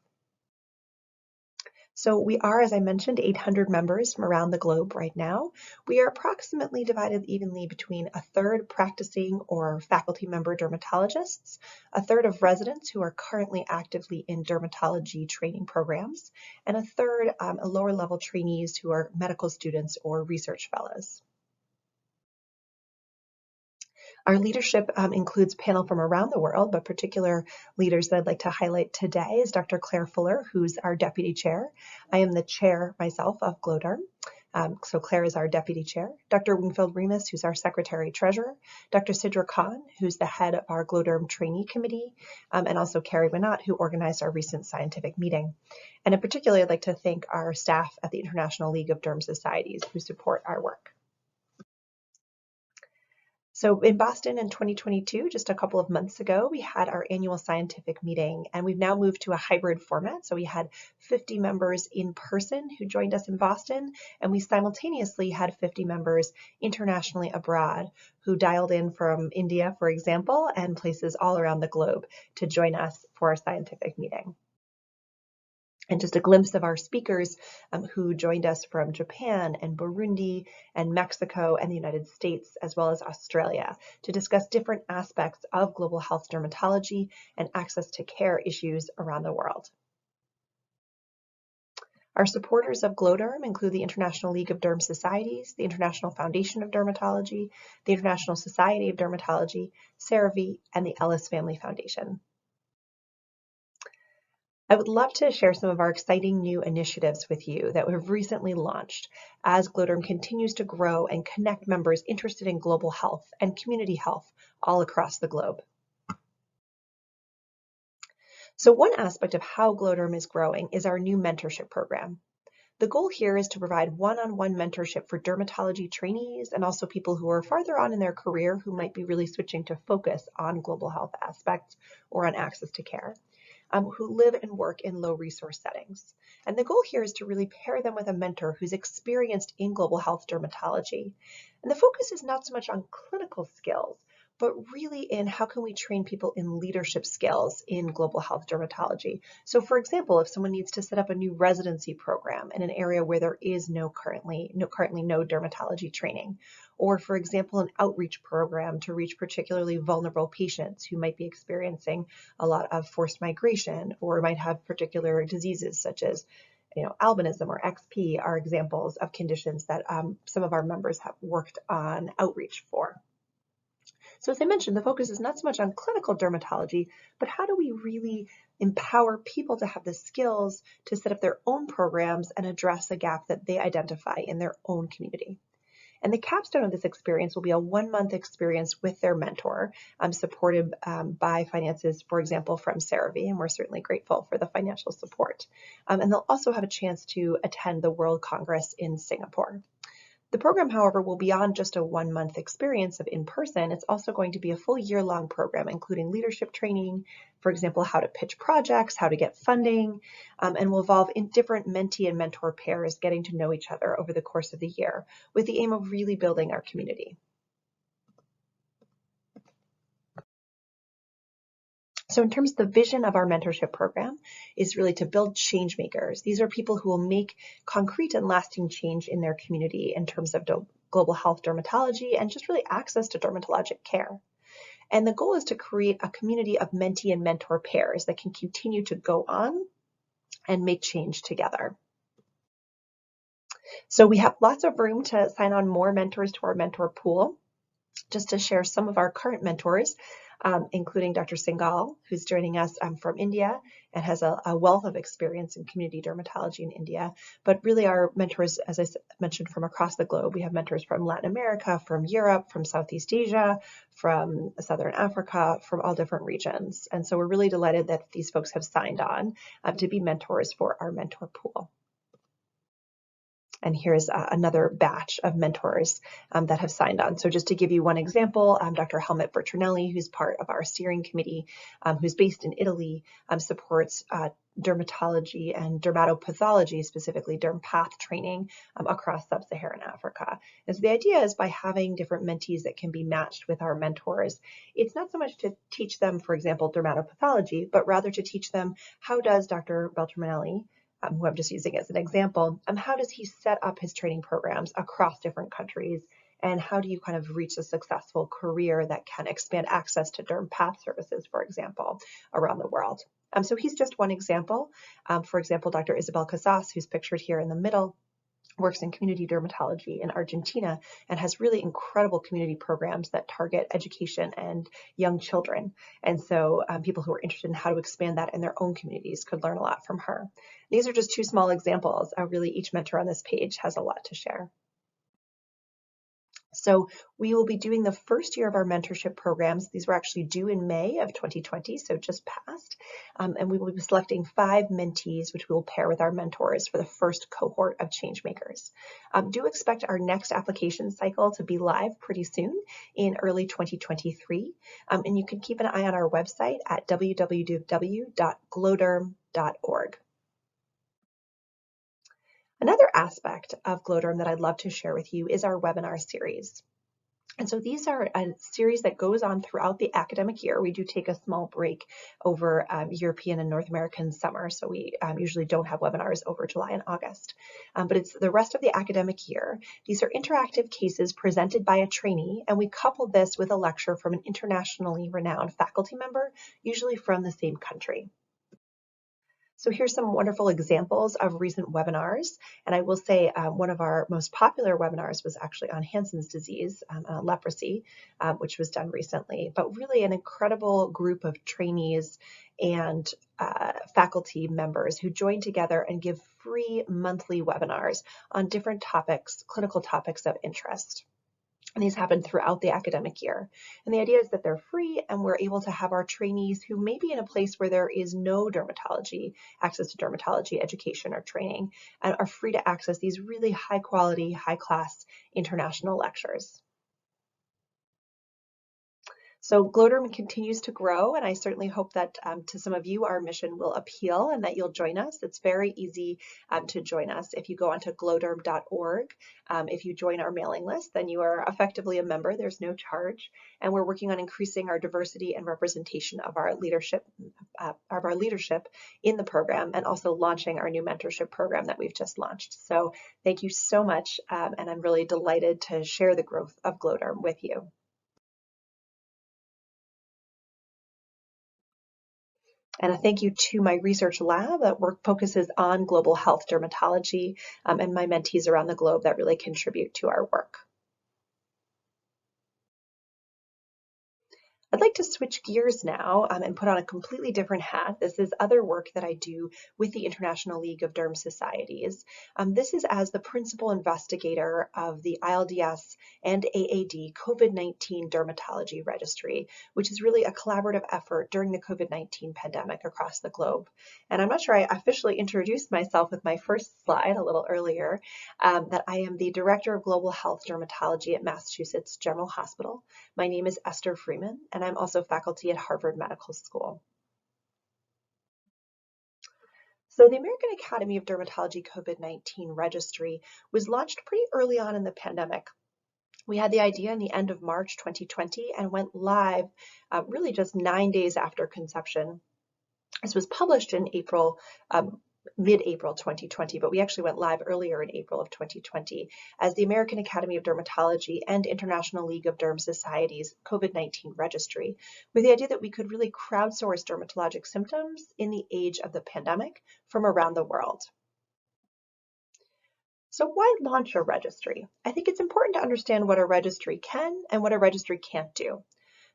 So we are, as I mentioned, 800 members from around the globe right now. We are approximately divided evenly between a third practicing or faculty member dermatologists, a third of residents who are currently actively in dermatology training programs, and a third lower level trainees who are medical students or research fellows. Our leadership includes panel from around the world, but particular leaders that I'd like to highlight today is Dr. Claire Fuller, who's our deputy chair. I am the chair myself of GlowDerm. So Claire is our deputy chair. Dr. Wingfield Remus, who's our secretary treasurer. Dr. Sidra Khan, who's the head of our GlowDerm trainee committee. And also Carrie Winott, who organized our recent scientific meeting. And in particular, I'd like to thank our staff at the International League of Derm Societies who support our work. So in Boston in 2022, just a couple of months ago, we had our annual scientific meeting, and we've now moved to a hybrid format. So we had 50 members in person who joined us in Boston, and we simultaneously had 50 members internationally abroad who dialed in from India, for example, and places all around the globe to join us for our scientific meeting. And just a glimpse of our speakers who joined us from Japan and Burundi and Mexico and the United States, as well as Australia, to discuss different aspects of global health dermatology and access to care issues around the world. Our supporters of GlowDerm include the International League of Derm Societies, the International Foundation of Dermatology, the International Society of Dermatology, CeraVe, and the Ellis Family Foundation. I would love to share some of our exciting new initiatives with you that we've recently launched as GlowDerm continues to grow and connect members interested in global health and community health all across the globe. So one aspect of how GlowDerm is growing is our new mentorship program. The goal here is to provide one-on-one mentorship for dermatology trainees and also people who are farther on in their career who might be really switching to focus on global health aspects or on access to care, who live and work in low resource settings. And the goal here is to really pair them with a mentor who's experienced in global health dermatology. And the focus is not so much on clinical skills, but really in how can we train people in leadership skills in global health dermatology. So for example, if someone needs to set up a new residency program in an area where there is currently no dermatology training, or for example, an outreach program to reach particularly vulnerable patients who might be experiencing a lot of forced migration or might have particular diseases such as albinism or XP are examples of conditions that some of our members have worked on outreach for. So as I mentioned, the focus is not so much on clinical dermatology, but how do we really empower people to have the skills to set up their own programs and address a gap that they identify in their own community. And the capstone of this experience will be a 1-month experience with their mentor, supported by finances, for example, from CeraVe, and we're certainly grateful for the financial support. And they'll also have a chance to attend the World Congress in Singapore. The program, however, will be beyond just a 1-month experience of in-person. It's also going to be a full year-long program, including leadership training, for example, how to pitch projects, how to get funding, and will involve in different mentee and mentor pairs getting to know each other over the course of the year with the aim of really building our community. So in terms of the vision of our mentorship program is really to build change makers. These are people who will make concrete and lasting change in their community in terms of global health dermatology and just really access to dermatologic care. And the goal is to create a community of mentee and mentor pairs that can continue to go on and make change together. So we have lots of room to sign on more mentors to our mentor pool. Just to share some of our current mentors, including Dr. Singhal, who's joining us from India and has a wealth of experience in community dermatology in India. But really our mentors, as I mentioned, from across the globe. We have mentors from Latin America, from Europe, from Southeast Asia, from Southern Africa, from all different regions. And so we're really delighted that these folks have signed on to be mentors for our mentor pool. And here's another batch of mentors that have signed on. So just to give you one example, Dr. Helmut Bertranelli, who's part of our steering committee, who's based in Italy, supports dermatology and dermatopathology, specifically dermpath training across sub-Saharan Africa. And so the idea is by having different mentees that can be matched with our mentors, it's not so much to teach them, for example, dermatopathology, but rather to teach them how does Dr. Bertranelli, who I'm just using as an example, how does he set up his training programs across different countries? And how do you kind of reach a successful career that can expand access to dermpath services, for example, around the world? So he's just one example. For example, Dr. Isabel Casas, who's pictured here in the middle, works in community dermatology in Argentina and has really incredible community programs that target education and young children. And so people who are interested in how to expand that in their own communities could learn a lot from her. These are just two small examples. Really, each mentor on this page has a lot to share. So we will be doing the first year of our mentorship programs. These were actually due in May of 2020, so just passed. And we will be selecting 5 mentees, which we will pair with our mentors for the first cohort of changemakers. Do expect our next application cycle to be live pretty soon in early 2023. And you can keep an eye on our website at www.glowderm.org. Another aspect of GlowDerm that I'd love to share with you is our webinar series. And so these are a series that goes on throughout the academic year. We do take a small break over European and North American summer, so we usually don't have webinars over July and August. But it's the rest of the academic year. These are interactive cases presented by a trainee, and we couple this with a lecture from an internationally renowned faculty member, usually from the same country. So here's some wonderful examples of recent webinars. And I will say one of our most popular webinars was actually on Hansen's disease, leprosy, which was done recently. But really an incredible group of trainees and faculty members who join together and give free monthly webinars on different topics, clinical topics of interest. And these happen throughout the academic year. And the idea is that they're free, and we're able to have our trainees who may be in a place where there is no access to dermatology education or training, and are free to access these really high quality, high class international lectures. So GlowDerm continues to grow, and I certainly hope that to some of you our mission will appeal and that you'll join us. It's very easy to join us. If you go onto glowderm.org, if you join our mailing list, then you are effectively a member. There's no charge, and we're working on increasing our diversity and representation of our leadership in the program, and also launching our new mentorship program that we've just launched. So thank you so much, and I'm really delighted to share the growth of GlowDerm with you. And a thank you to my research lab that focuses on global health dermatology, and my mentees around the globe that really contribute to our work. I'd like to switch gears now and put on a completely different hat. This is other work that I do with the International League of Derm Societies. This is as the principal investigator of the ILDS and AAD COVID-19 Dermatology Registry, which is really a collaborative effort during the COVID-19 pandemic across the globe. And I'm not sure I officially introduced myself with my first slide a little earlier, that I am the Director of Global Health Dermatology at Massachusetts General Hospital. My name is Esther Freeman, and I'm also faculty at Harvard Medical School. So the American Academy of Dermatology COVID-19 Registry was launched pretty early on in the pandemic. We had the idea in the end of March 2020 and went live really just 9 days after conception. This was published in April, mid-April 2020, but we actually went live earlier in April of 2020 as the American Academy of Dermatology and International League of Derm Societies COVID-19 Registry, with the idea that we could really crowdsource dermatologic symptoms in the age of the pandemic from around the world. So why launch a registry? I think it's important to understand what a registry can and what a registry can't do.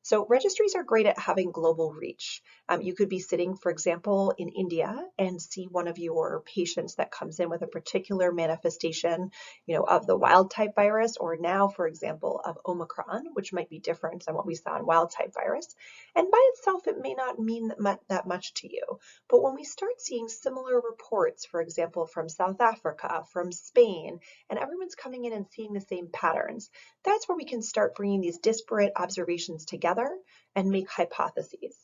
So registries are great at having global reach. You could be sitting, for example, in India and see one of your patients that comes in with a particular manifestation, of the wild type virus, or now, for example, of Omicron, which might be different than what we saw in wild type virus. And by itself, it may not mean that much to you. But when we start seeing similar reports, for example, from South Africa, from Spain, and everyone's coming in and seeing the same patterns, that's where we can start bringing these disparate observations together and make hypotheses.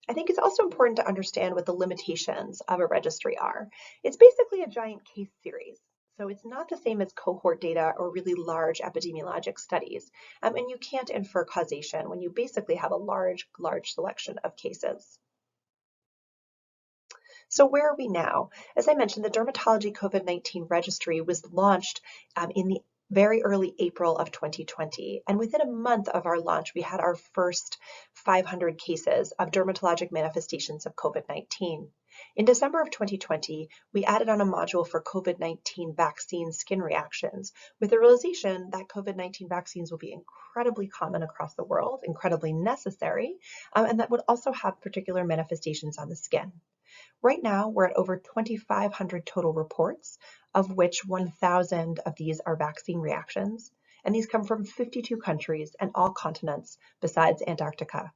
I think it's also important to understand what the limitations of a registry are. It's basically a giant case series. So it's not the same as cohort data or really large epidemiologic studies. And you can't infer causation when you basically have a large selection of cases. So where are we now? As I mentioned, the Dermatology COVID-19 Registry was launched in the very early April of 2020. And within a month of our launch, we had our first 500 cases of dermatologic manifestations of COVID-19. In December of 2020, we added on a module for COVID-19 vaccine skin reactions, with the realization that COVID-19 vaccines will be incredibly common across the world, incredibly necessary, and that would also have particular manifestations on the skin. Right now, we're at over 2,500 total reports, of which 1,000 of these are vaccine reactions, and these come from 52 countries and all continents besides Antarctica.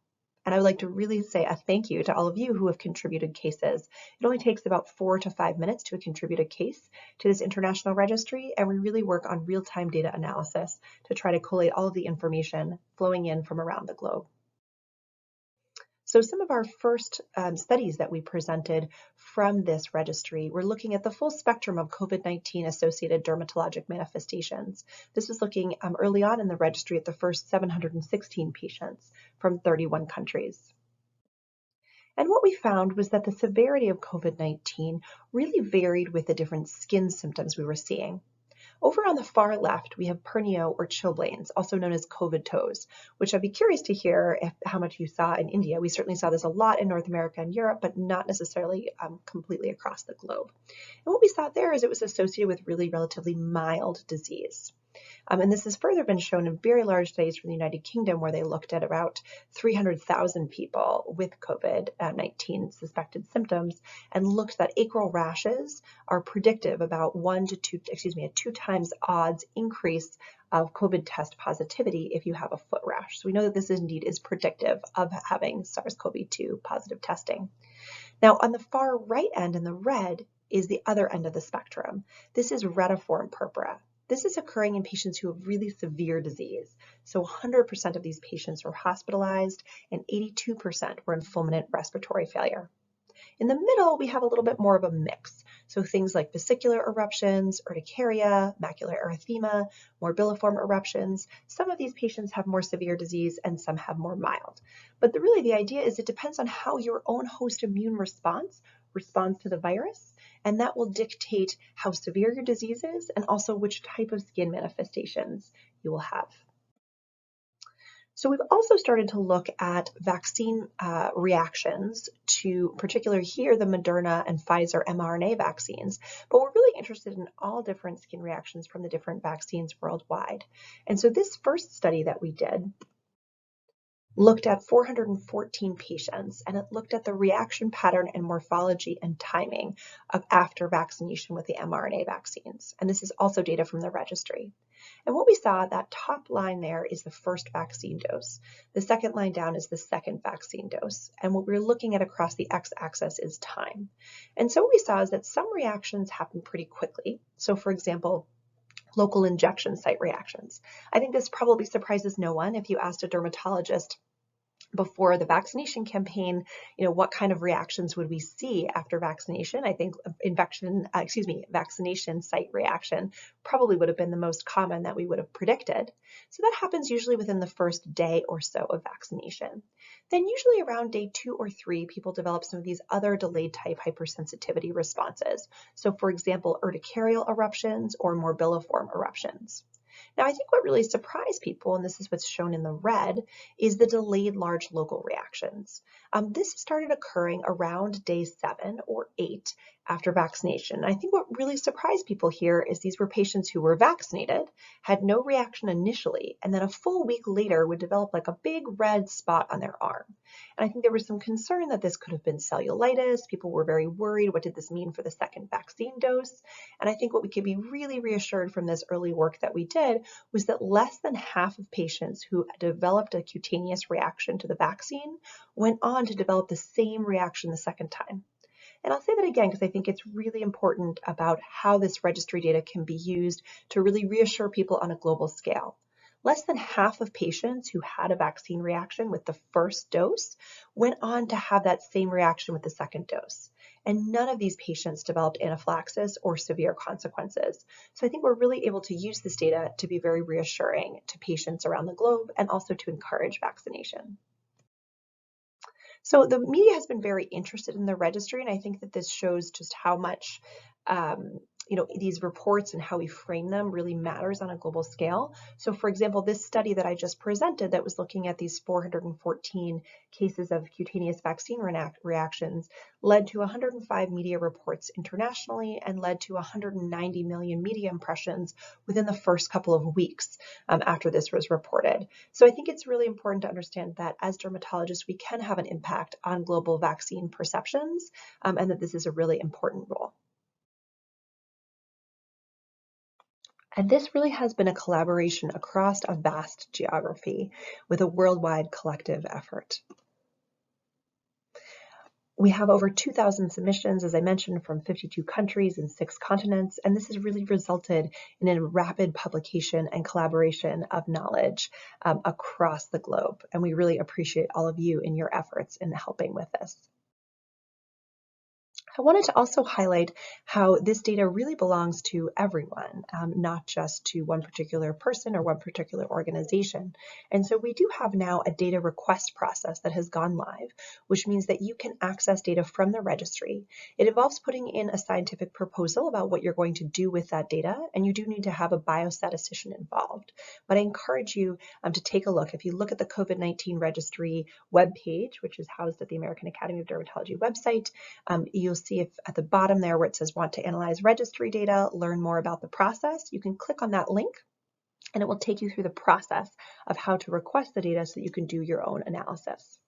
And I would like to really say a thank you to all of you who have contributed cases. It only takes about 4 to 5 minutes to contribute a case to this international registry, and we really work on real-time data analysis to try to collate all of the information flowing in from around the globe. So some of our first studies that we presented from this registry were looking at the full spectrum of COVID-19 associated dermatologic manifestations. This was looking early on in the registry at the first 716 patients from 31 countries. And what we found was that the severity of COVID-19 really varied with the different skin symptoms we were seeing. Over on the far left, we have pernio or chilblains, also known as COVID toes, which I'd be curious to hear how much you saw in India. We certainly saw this a lot in North America and Europe, but not necessarily completely across the globe. And what we saw there is it was associated with really relatively mild disease. And this has further been shown in very large studies from the United Kingdom, where they looked at about 300,000 people with COVID-19 suspected symptoms and looked that acral rashes are predictive about a 2 times odds increase of COVID test positivity if you have a foot rash. So we know that this indeed is predictive of having SARS-CoV-2 positive testing. Now, on the far right end in the red is the other end of the spectrum. This is retiform purpura. This is occurring in patients who have really severe disease. So 100% of these patients were hospitalized and 82% were in fulminant respiratory failure. In the middle, we have a little bit more of a mix. So things like vesicular eruptions, urticaria, macular erythema, morbilliform eruptions. Some of these patients have more severe disease and some have more mild. But really the idea is it depends on how your own host immune responds to the virus, and that will dictate how severe your disease is and also which type of skin manifestations you will have. So we've also started to look at vaccine reactions to, particularly here, the Moderna and Pfizer mRNA vaccines, but we're really interested in all different skin reactions from the different vaccines worldwide. And so this first study that we did looked at 414 patients, and it looked at the reaction pattern and morphology and timing of after vaccination with the mRNA vaccines. And this is also data from the registry. And what we saw, that top line there is the first vaccine dose. The second line down is the second vaccine dose. And what we're looking at across the x-axis is time. And so what we saw is that some reactions happen pretty quickly. So for example, local injection site reactions. I think this probably surprises no one if you asked a dermatologist before the vaccination campaign, what kind of reactions would we see after vaccination? I think vaccination site reaction probably would have been the most common that we would have predicted. So that happens usually within the first day or so of vaccination. Then usually around day 2 or 3, people develop some of these other delayed type hypersensitivity responses. So for example, urticarial eruptions or morbilliform eruptions. Now, I think what really surprised people, and this is what's shown in the red, is the delayed large local reactions. This started occurring around day 7 or 8 after vaccination. I think what really surprised people here is these were patients who were vaccinated, had no reaction initially, and then a full week later would develop like a big red spot on their arm. And I think there was some concern that this could have been cellulitis. People were very worried. What did this mean for the second vaccine dose? And I think what we could be really reassured from this early work that we did was that less than half of patients who developed a cutaneous reaction to the vaccine went on to develop the same reaction the second time. And I'll say that again because I think it's really important about how this registry data can be used to really reassure people on a global scale. Less than half of patients who had a vaccine reaction with the first dose went on to have that same reaction with the second dose. And none of these patients developed anaphylaxis or severe consequences. So I think we're really able to use this data to be very reassuring to patients around the globe and also to encourage vaccination. So the media has been very interested in the registry, and I think that this shows just how much these reports and how we frame them really matters on a global scale. So for example, this study that I just presented that was looking at these 414 cases of cutaneous vaccine reactions led to 105 media reports internationally and led to 190 million media impressions within the first couple of weeks after this was reported. So I think it's really important to understand that as dermatologists, we can have an impact on global vaccine perceptions and that this is a really important role. And this really has been a collaboration across a vast geography with a worldwide collective effort. We have over 2,000 submissions, as I mentioned, from 52 countries and 6 continents, and this has really resulted in a rapid publication and collaboration of knowledge across the globe. And we really appreciate all of you in your efforts in helping with this. I wanted to also highlight how this data really belongs to everyone, not just to one particular person or one particular organization. And so we do have now a data request process that has gone live, which means that you can access data from the registry. It involves putting in a scientific proposal about what you're going to do with that data, and you do need to have a biostatistician involved. But I encourage you to take a look. If you look at the COVID-19 registry webpage, which is housed at the American Academy of Dermatology website, you'll see if at the bottom there where it says want to analyze registry data, learn more about the process, you can click on that link and it will take you through the process of how to request the data so that you can do your own analysis.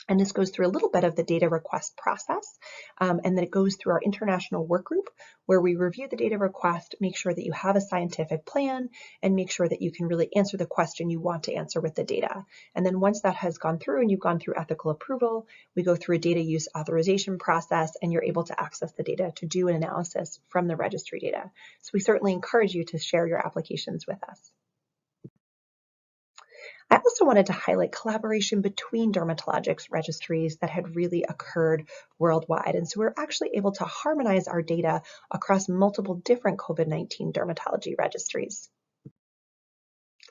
And this goes through a little bit of the data request process, and then it goes through our international work group where we review the data request, make sure that you have a scientific plan, and make sure that you can really answer the question you want to answer with the data. And then once that has gone through and you've gone through ethical approval, we go through a data use authorization process, and you're able to access the data to do an analysis from the registry data. So we certainly encourage you to share your applications with us. I also wanted to highlight collaboration between dermatologics registries that had really occurred worldwide. And so we're actually able to harmonize our data across multiple different COVID-19 dermatology registries.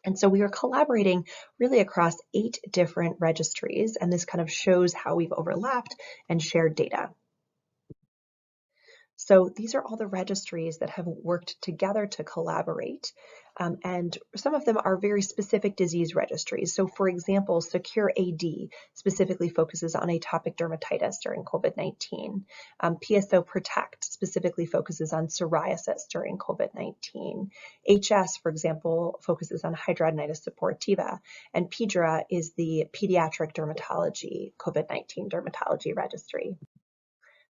And so we are collaborating really across 8 different registries, and this kind of shows how we've overlapped and shared data. So these are all the registries that have worked together to collaborate. And some of them are very specific disease registries. So for example, Secure AD specifically focuses on atopic dermatitis during COVID-19. PSO Protect specifically focuses on psoriasis during COVID-19. HS, for example, focuses on hidradenitis suppurativa. And PEDRA is the pediatric dermatology, COVID-19 dermatology registry.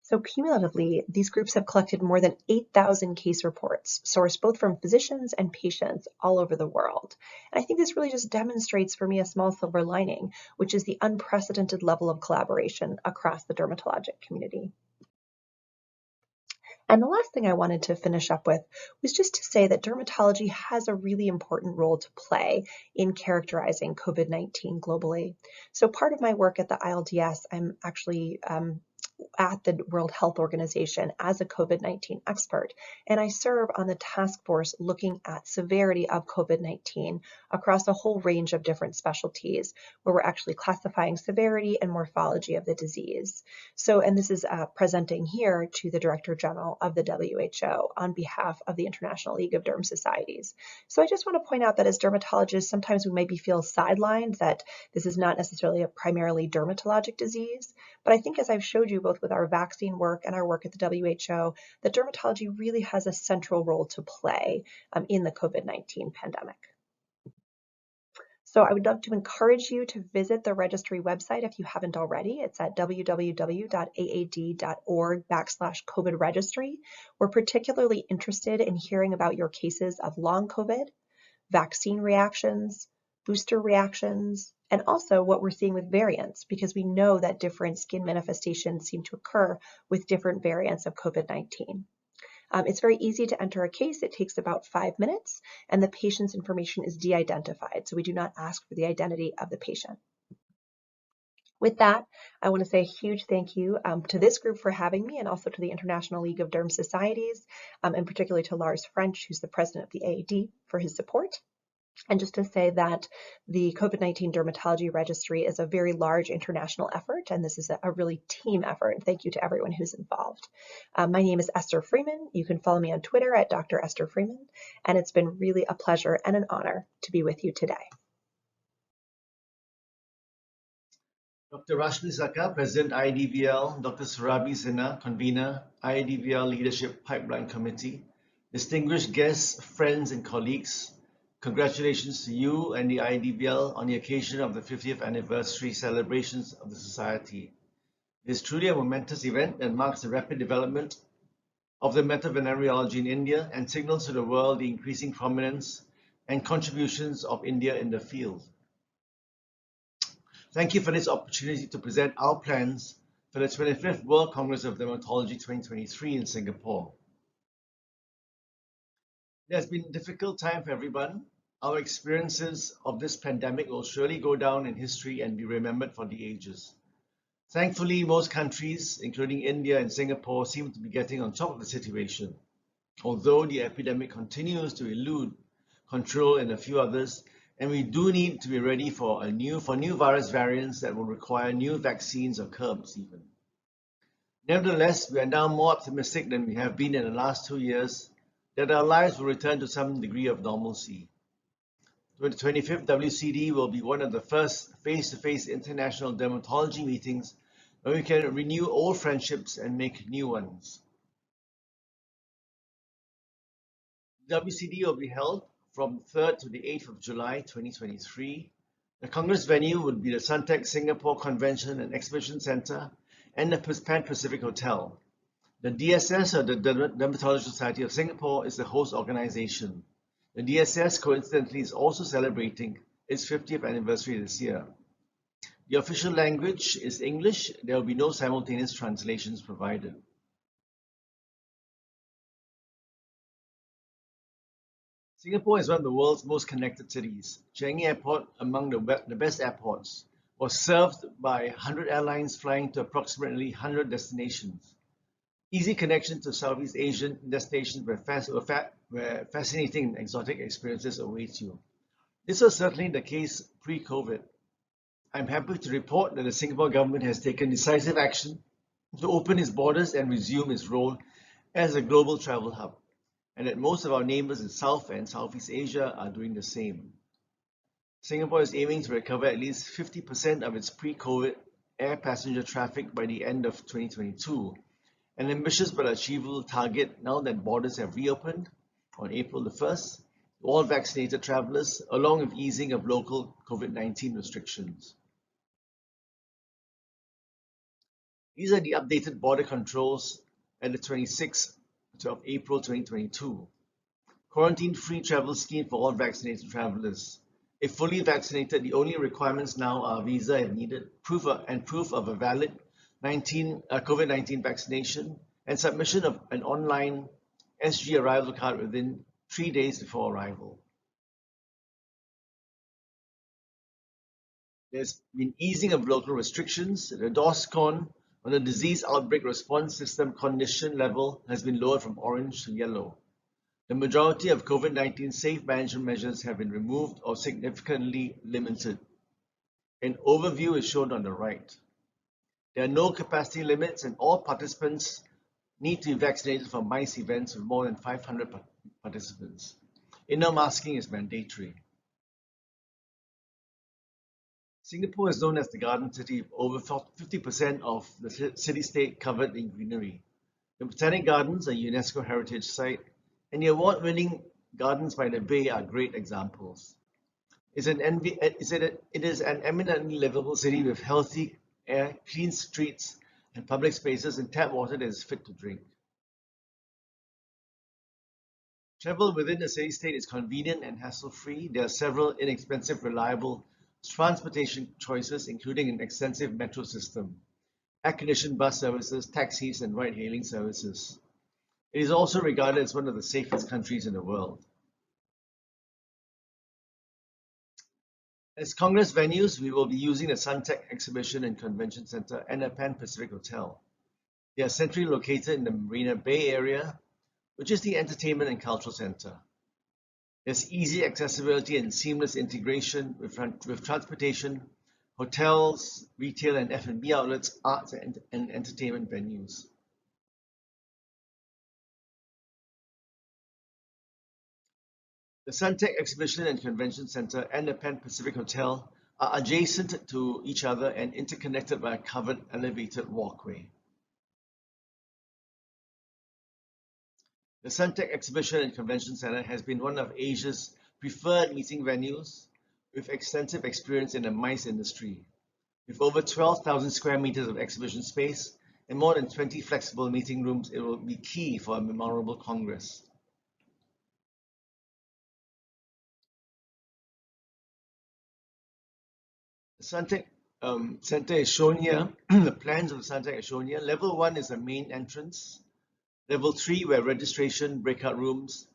So cumulatively, these groups have collected more than 8,000 case reports, sourced both from physicians and patients all over the world. And I think this really just demonstrates for me a small silver lining, which is the unprecedented level of collaboration across the dermatologic community. And the last thing I wanted to finish up with was just to say that dermatology has a really important role to play in characterizing COVID-19 globally. So part of my work at the ILDS, I'm actually at the World Health Organization as a COVID-19 expert, and I serve on the task force looking at severity of COVID-19 across a whole range of different specialties, where we're actually classifying severity and morphology of the disease. So, and this is presenting here to the Director General of the WHO on behalf of the International League of Derm Societies. So I just want to point out that as dermatologists, sometimes we maybe feel sidelined, that this is not necessarily a primarily dermatologic disease, but I think as I've showed you both with our vaccine work and our work at the WHO, that dermatology really has a central role to play in the COVID-19 pandemic. So I would love to encourage you to visit the registry website if you haven't already. It's at www.aad.org/COVID registry. We're particularly interested in hearing about your cases of long COVID, vaccine reactions, booster reactions, and also what we're seeing with variants, because we know that different skin manifestations seem to occur with different variants of COVID-19. It's very easy to enter a case. It takes about 5 minutes, and the patient's information is de-identified, so we do not ask for the identity of the patient. With that, I want to say a huge thank you to this group for having me, and also to the International League of Derm Societies, and particularly to Lars French, who's the president of the AAD, for his support. And just to say that the COVID-19 Dermatology Registry is a very large international effort, and this is a really team effort. And thank you to everyone who's involved. My name is Esther Freeman. You can follow me on Twitter at Dr. Esther Freeman, and it's been really a pleasure and an honor to be with you today. Dr. Rashmi Saka, President IDVL, Dr. Surabi Sinha, Convener, IDVL Leadership Pipeline Committee, distinguished guests, friends, and colleagues, congratulations to you and the IDVL on the occasion of the 50th anniversary celebrations of the Society. It is truly a momentous event that marks the rapid development of the metavenereology in India and signals to the world the increasing prominence and contributions of India in the field. Thank you for this opportunity to present our plans for the 25th World Congress of Dermatology 2023 in Singapore. It has been a difficult time for everyone. Our experiences of this pandemic will surely go down in history and be remembered for the ages. Thankfully, most countries, including India and Singapore, seem to be getting on top of the situation. Although the epidemic continues to elude control in a few others, and we do need to be ready for new virus variants that will require new vaccines or curbs even. Nevertheless, we are now more optimistic than we have been in the last 2 years that our lives will return to some degree of normalcy. The 25th WCD will be one of the first face-to-face international dermatology meetings where we can renew old friendships and make new ones. WCD will be held from 3rd to the 8th of July 2023. The Congress venue would be the Suntec Singapore Convention and Exhibition Centre and the Pan Pacific Hotel. The DSS, or the Dermatological Society of Singapore, is the host organization. The DSS, coincidentally, is also celebrating its 50th anniversary this year. The official language is English. There will be no simultaneous translations provided. Singapore is one of the world's most connected cities. Changi Airport, among the best airports, was served by 100 airlines flying to approximately 100 destinations. Easy connection to Southeast Asian destinations where fascinating and exotic experiences await you. This was certainly the case pre-COVID. I'm happy to report that the Singapore government has taken decisive action to open its borders and resume its role as a global travel hub, and that most of our neighbors in South and Southeast Asia are doing the same. Singapore is aiming to recover at least 50% of its pre-COVID air passenger traffic by the end of 2022, an ambitious but achievable target now that borders have reopened on April the 1st to all vaccinated travelers, along with easing of local COVID-19 restrictions. These are the updated border controls at the 26th of April 2022. Quarantine-free travel scheme for all vaccinated travelers. If fully vaccinated, the only requirements now are visa if needed, proof of a valid COVID-19 vaccination, and submission of an online SG arrival card within 3 days before arrival. There's been easing of local restrictions. The DORSCON on the disease outbreak response system condition level has been lowered from orange to yellow. The majority of COVID-19 safe management measures have been removed or significantly limited. An overview is shown on the right. There are no capacity limits, and all participants need to be vaccinated for MICE events with more than 500 participants. Inner masking is mandatory. Singapore is known as the Garden City, with over 50% of the city-state covered in greenery. The Botanic Gardens, a UNESCO heritage site, and the award-winning Gardens by the Bay are great examples. It is an eminently livable city with healthy air, clean streets, and public spaces, and tap water that is fit to drink. Travel within the city-state is convenient and hassle-free. There are several inexpensive, reliable transportation choices, including an extensive metro system, air-conditioned bus services, taxis, and ride-hailing services. It is also regarded as one of the safest countries in the world. As Congress venues, we will be using the Suntec Exhibition and Convention Center and the Pan Pacific Hotel. They are centrally located in the Marina Bay area, which is the entertainment and cultural center. There's easy accessibility and seamless integration with transportation, hotels, retail and F&B outlets, arts and entertainment venues. The Suntec Exhibition and Convention Center and the Pan Pacific Hotel are adjacent to each other and interconnected by a covered elevated walkway. The Suntec Exhibition and Convention Center has been one of Asia's preferred meeting venues with extensive experience in the MICE industry. With over 12,000 square meters of exhibition space and more than 20 flexible meeting rooms, it will be key for a memorable Congress. The Suntec Center is shown here. The plans of the Suntec are shown here. Level 1 is the main entrance. Level 3, where registration, breakout rooms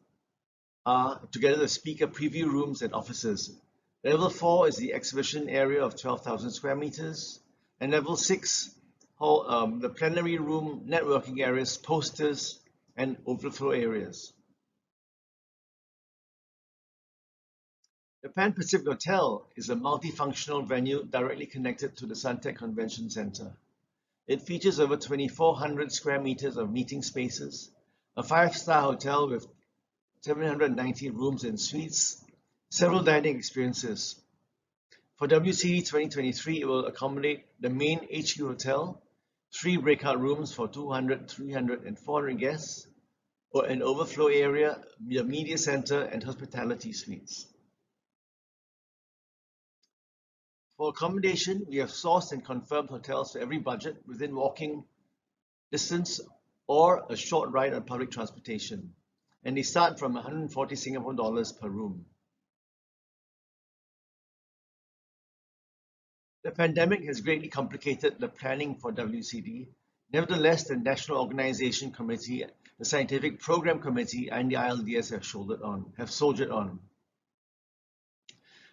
are, together with speaker preview rooms and offices. Level 4 is the exhibition area of 12,000 square meters. And level 6, the plenary room, networking areas, posters, and overflow areas. The Pan Pacific Hotel is a multifunctional venue directly connected to the Suntec Convention Center. It features over 2,400 square meters of meeting spaces, a 5-star hotel with 790 rooms and suites, several dining experiences. For WCD 2023, it will accommodate the main HQ hotel, 3 breakout rooms for 200, 300, and 400 guests, or an overflow area, the media center, and hospitality suites. For accommodation, we have sourced and confirmed hotels for every budget within walking distance or a short ride on public transportation, and they start from 140 Singapore dollars per room. The pandemic has greatly complicated the planning for WCD. Nevertheless, the National Organization Committee, the Scientific Program Committee, and the ILDS have soldiered on.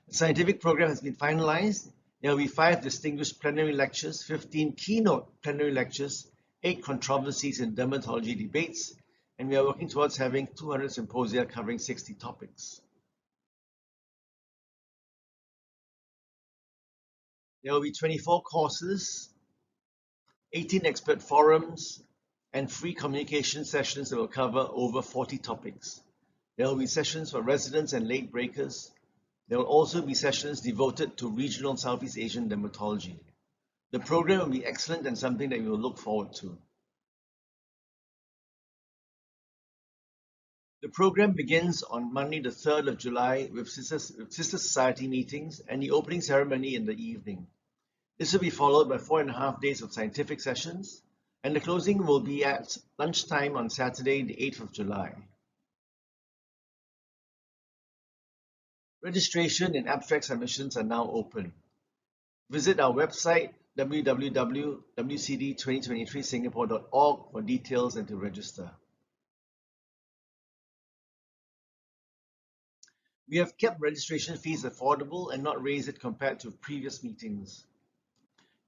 The scientific program has been finalized. There will be 5 distinguished plenary lectures, 15 keynote plenary lectures, 8 controversies and dermatology debates, and we are working towards having 200 symposia covering 60 topics. There will be 24 courses, 18 expert forums, and free communication sessions that will cover over 40 topics. There will be sessions for residents and late breakers. There will also be sessions devoted to regional Southeast Asian dermatology. The program will be excellent and something that we will look forward to. The program begins on Monday, the 3rd of July with Sister Society meetings and the opening ceremony in the evening. This will be followed by 4.5 days of scientific sessions, and the closing will be at lunchtime on Saturday, the 8th of July. Registration and abstract submissions are now open. Visit our website www.wcd2023singapore.org for details and to register. We have kept registration fees affordable and not raised it compared to previous meetings.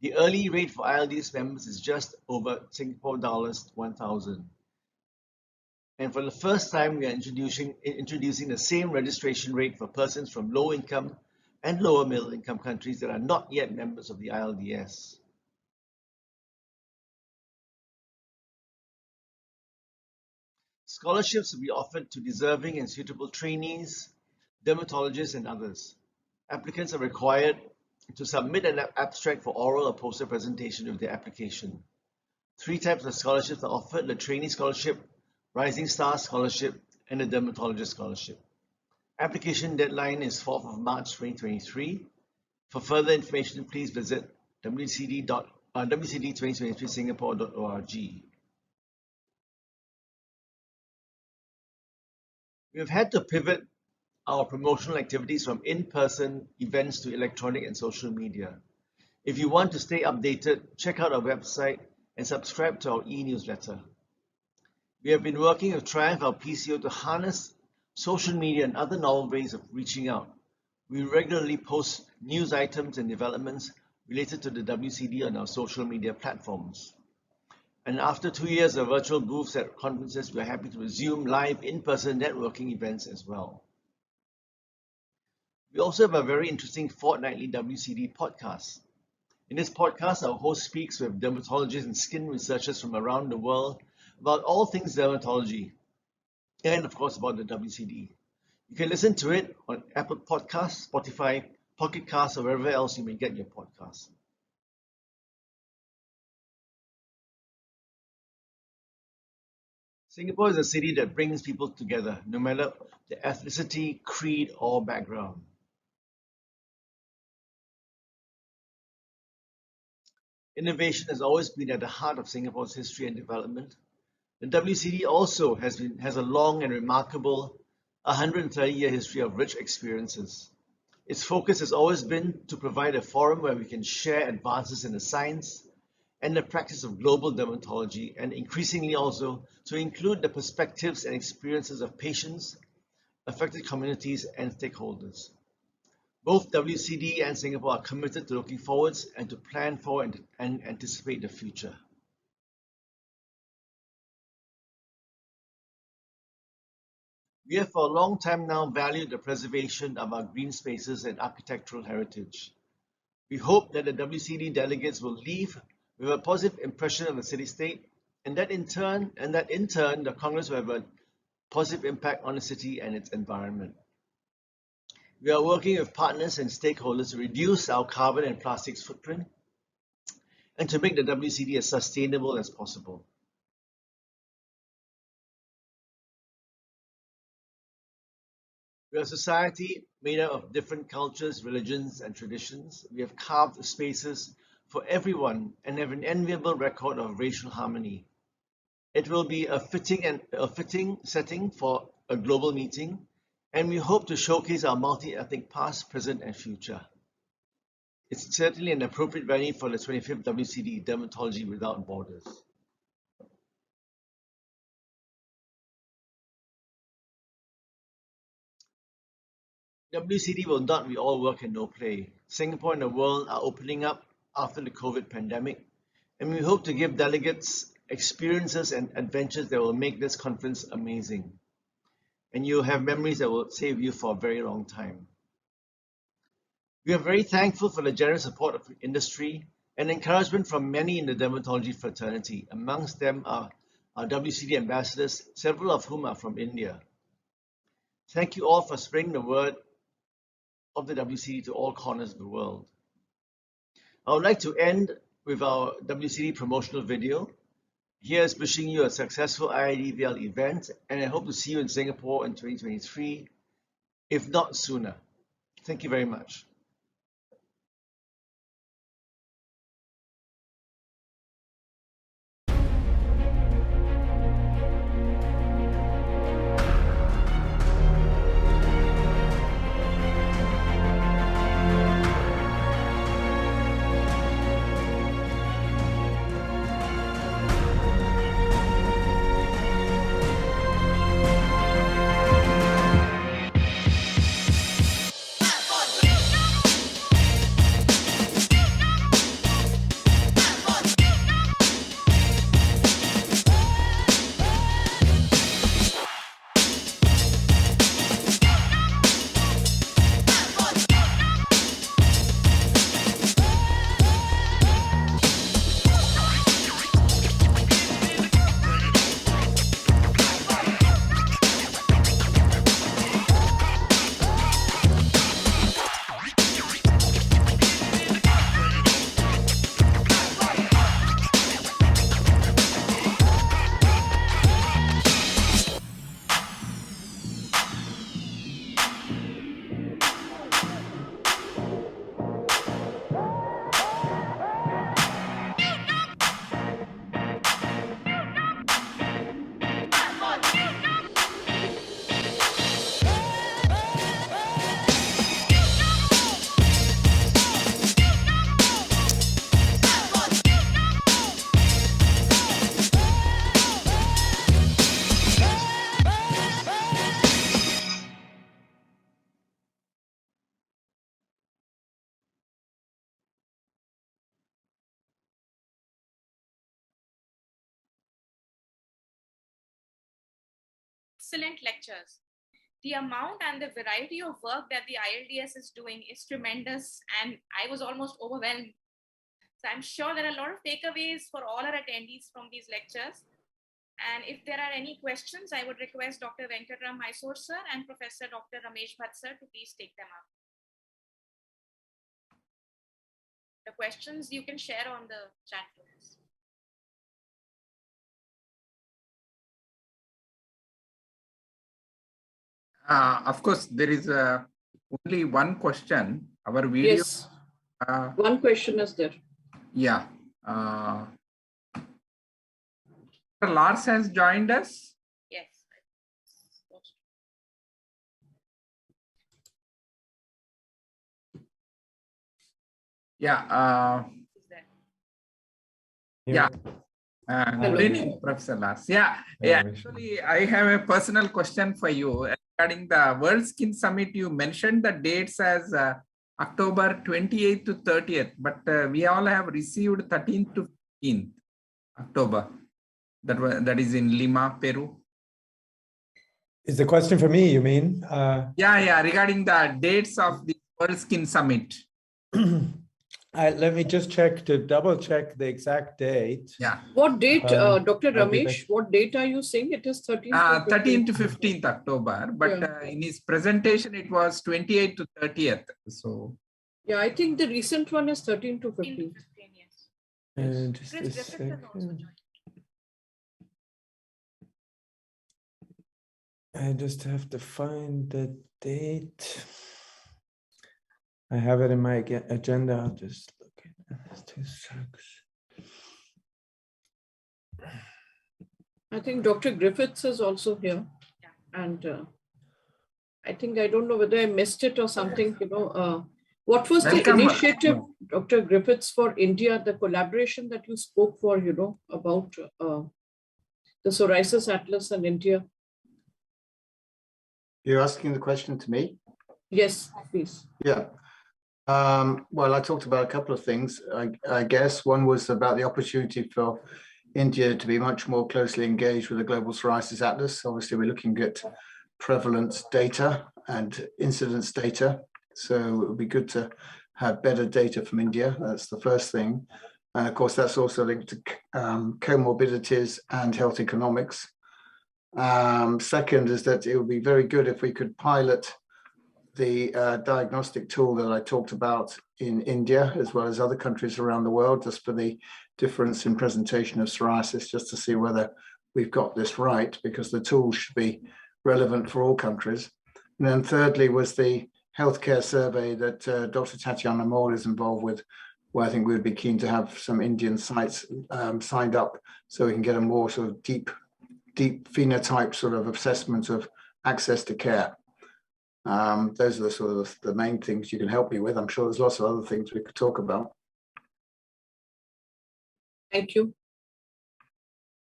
The early rate for ILDS members is just over Singapore dollars 1,000. And for the first time, we are introducing the same registration rate for persons from low income and lower middle income countries that are not yet members of the ILDS. Scholarships will be offered to deserving and suitable trainees, dermatologists, and others. Applicants are required to submit an abstract for oral or poster presentation of their application. 3 types of scholarships are offered: the Trainee Scholarship, Rising Star Scholarship, and the Dermatologist Scholarship. Application deadline is 4th of March 2023. For further information, please visit wcd2023singapore.org. We have had to pivot our promotional activities from in-person events to electronic and social media. If you want to stay updated, check out our website and subscribe to our e-newsletter. We have been working with Triumph, our PCO, to harness social media and other novel ways of reaching out. We regularly post news items and developments related to the WCD on our social media platforms. And after 2 years of virtual booths at conferences, we are happy to resume live in-person networking events as well. We also have a very interesting fortnightly WCD podcast. In this podcast, our host speaks with dermatologists and skin researchers from around the world about all things dermatology, and of course about the WCD. You can listen to it on Apple Podcasts, Spotify, Pocket Casts, or wherever else you may get your podcasts. Singapore is a city that brings people together, no matter their ethnicity, creed, or background. Innovation has always been at the heart of Singapore's history and development. The WCD also has a long and remarkable 130-year history of rich experiences. Its focus has always been to provide a forum where we can share advances in the science and the practice of global dermatology, and increasingly also to include the perspectives and experiences of patients, affected communities, and stakeholders. Both WCD and Singapore are committed to looking forwards and to plan for and anticipate the future. We have for a long time now valued the preservation of our green spaces and architectural heritage. We hope that the WCD delegates will leave with a positive impression of the city-state, and that in turn, the Congress will have a positive impact on the city and its environment. We are working with partners and stakeholders to reduce our carbon and plastics footprint and to make the WCD as sustainable as possible. We are a society made up of different cultures, religions, and traditions. We have carved spaces for everyone and have an enviable record of racial harmony. It will be a fitting setting for a global meeting, and we hope to showcase our multi-ethnic past, present, and future. It's certainly an appropriate venue for the 25th WCD, Dermatology Without Borders. WCD will not be all work and no play. Singapore and the world are opening up after the COVID pandemic, and we hope to give delegates experiences and adventures that will make this conference amazing. And you'll have memories that will stay with you for a very long time. We are very thankful for the generous support of the industry and encouragement from many in the dermatology fraternity. Amongst them are our WCD ambassadors, several of whom are from India. Thank you all for spreading the word of the WCD to all corners of the world. I would like to end with our WCD promotional video. Here's wishing you a successful IIDVL event, and I hope to see you in Singapore in 2023, if not sooner. Thank you very much. Excellent lectures. The amount and the variety of work that the ILDS is doing is tremendous, and I was almost overwhelmed. So I'm sure there are a lot of takeaways for all our attendees from these lectures. And if there are any questions, I would request Dr. Venkatram Mysore sir and Professor Dr. Ramesh Bhatt sir to please take them up. The questions you can share on the chat box. Of course, there is only one question. Our video. Yes, one question is there. Yeah. Lars has joined us. Yes. Yeah. Yeah. Good evening, Professor Lars. Yeah. Actually, I have a personal question for you regarding the World Skin Summit. You mentioned the dates as October 28th to 30th, but we all have received 13th to 15th October. That is in Lima, Peru. Is the question for me, you mean? Yeah, regarding the dates of the World Skin Summit. Let me just check to double check the exact date. Yeah. What date, Dr. Ramesh, what date are you saying? It is 13th to 13th to 15th October, but in his presentation, it was 28th to 30th. So, yeah, I think the recent one is 13th to 15th. Yes. Just a second. I just have to find the date. I have it in my agenda. I'll just look at it. 2 seconds. I think Dr. Griffiths is also here. And I think, I don't know whether I missed it or something, what was the initiative, Dr. Griffiths, for India, the collaboration that you spoke for, about the Psoriasis Atlas and India? You're asking the question to me? Yes, please. Yeah. Well, I talked about a couple of things. I guess one was about the opportunity for India to be much more closely engaged with the Global Psoriasis Atlas. Obviously, we're looking at prevalence data and incidence data. So it would be good to have better data from India. That's the first thing. And of course, that's also linked to comorbidities and health economics. Second is that it would be very good if we could pilot the diagnostic tool that I talked about in India, as well as other countries around the world, just for the difference in presentation of psoriasis, just to see whether we've got this right, because the tool should be relevant for all countries. And then thirdly was the healthcare survey that Dr. Tatiana Moore is involved with, where I think we'd be keen to have some Indian sites signed up so we can get a more sort of deep phenotype sort of assessment of access to care. Those are the sort of the main things you can help me with. I'm sure there's lots of other things we could talk about. Thank you.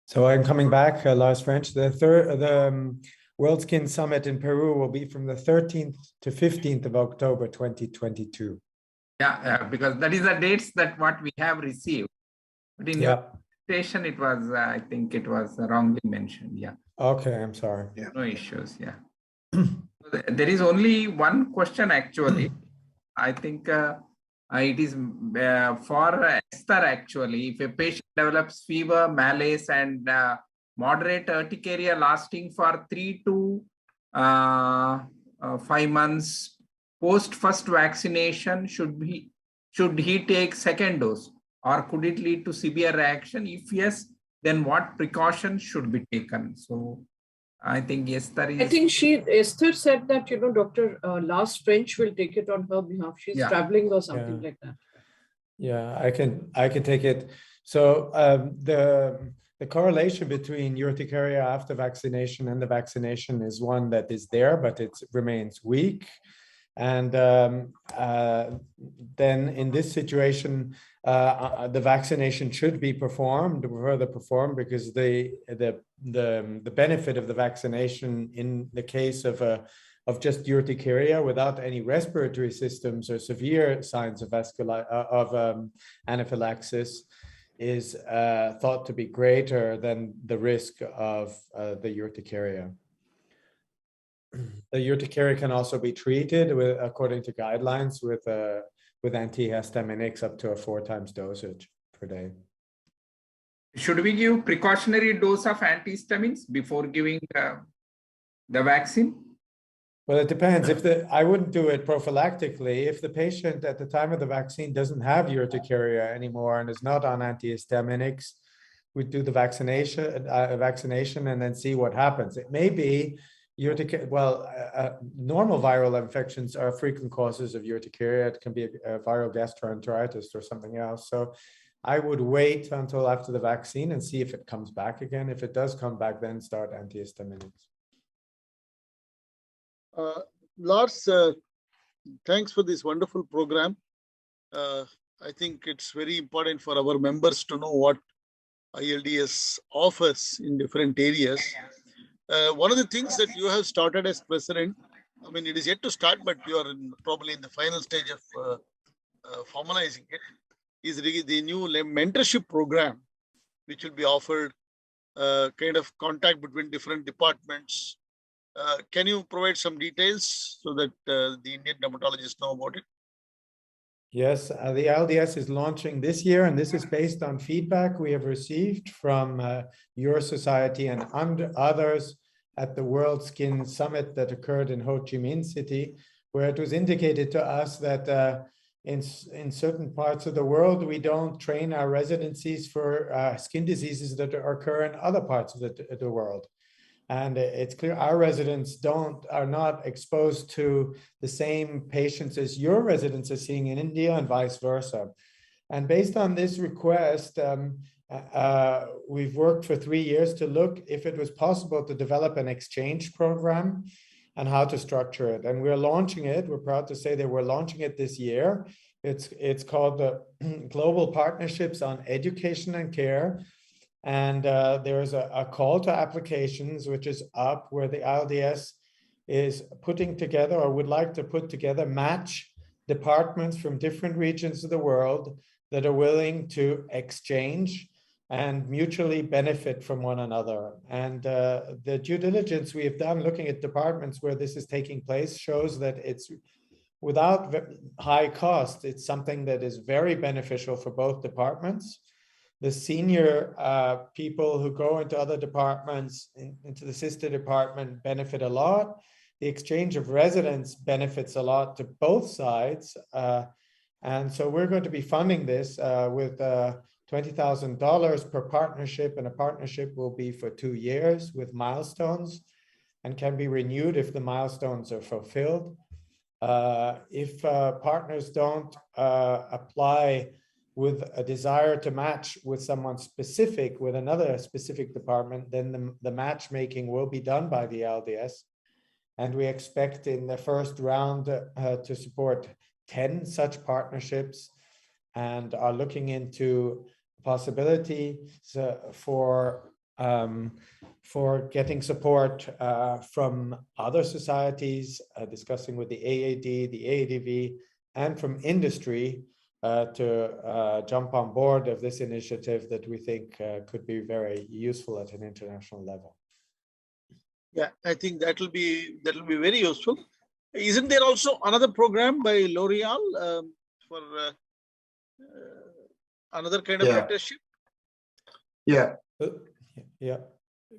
So I'm coming back, Lars French. The World Skin Summit in Peru will be from the 13th to 15th of October, 2022. Yeah, because that is the dates that what we have received. But in your presentation, it was, I think it was wrongly mentioned. Yeah. Okay, I'm sorry. Yeah. No issues. Yeah. There is only one question actually. I think it is for Esther actually. If a patient develops fever, malaise, and moderate urticaria lasting for 3 to 5 months post first vaccination, should he take second dose, or could it lead to severe reaction? If yes, then what precautions should be taken? So I think Esther is... I think Esther said that, Dr. Lars French will take it on her behalf. She's traveling or something like that. Yeah, I can take it. So the correlation between urticaria after vaccination and the vaccination is one that is there, but it remains weak. And then in this situation, the vaccination should be further performed, because the benefit of the vaccination in the case of just urticaria without any respiratory systems or severe signs of anaphylaxis is thought to be greater than the risk of the urticaria. The urticaria can also be treated according to guidelines with antihistaminics up to a 4 times dosage per day. Should we give precautionary dose of antihistamines before giving the vaccine? Well, it depends. I wouldn't do it prophylactically. If the patient at the time of the vaccine doesn't have urticaria anymore and is not on antihistaminics, we'd do the vaccination and then see what happens. It may be normal viral infections are frequent causes of urticaria. It can be a viral gastroenteritis or something else. So I would wait until after the vaccine and see if it comes back again. If it does come back, then start antihistaminics. Lars, thanks for this wonderful program. I think it's very important for our members to know what ILDS offers in different areas. One of the things that you have started as president, I mean, it is yet to start, but you are probably in the final stage of formalizing it, is the new mentorship program, which will be offered, kind of contact between different departments. Can you provide some details so that the Indian dermatologists know about it? Yes, the ILDS is launching this year, and this is based on feedback we have received from your society and others at the World Skin Summit that occurred in Ho Chi Minh City, where it was indicated to us that in certain parts of the world, we don't train our residencies for skin diseases that occur in other parts of the world. And it's clear our residents are not exposed to the same patients as your residents are seeing in India and vice versa. And based on this request, we've worked for 3 years to look if it was possible to develop an exchange program and how to structure it. And we're launching it. We're proud to say that we're launching it this year. It's called the Global Partnerships on Education and Care. And there's a call to applications, which is up, where the ILDS is putting together, or would like to put together, match departments from different regions of the world that are willing to exchange and mutually benefit from one another. And the due diligence we have done looking at departments where this is taking place shows that it's without high cost. It's something that is very beneficial for both departments. The senior people who go into other departments, into the sister department, benefit a lot. The exchange of residents benefits a lot to both sides. And so we're going to be funding this with $20,000 per partnership, and a partnership will be for 2 years with milestones and can be renewed if the milestones are fulfilled. If partners don't apply with a desire to match with someone specific, with another specific department, then the matchmaking will be done by the ILDS. And we expect in the first round to support 10 such partnerships, and are looking into possibilities for getting support from other societies, discussing with the AAD, the AADV, and from industry to jump on board of this initiative that we think could be very useful at an international level. Yeah, I think that will be very useful. Isn't there also another program by L'Oreal for another kind of mentorship? Yeah. Yeah.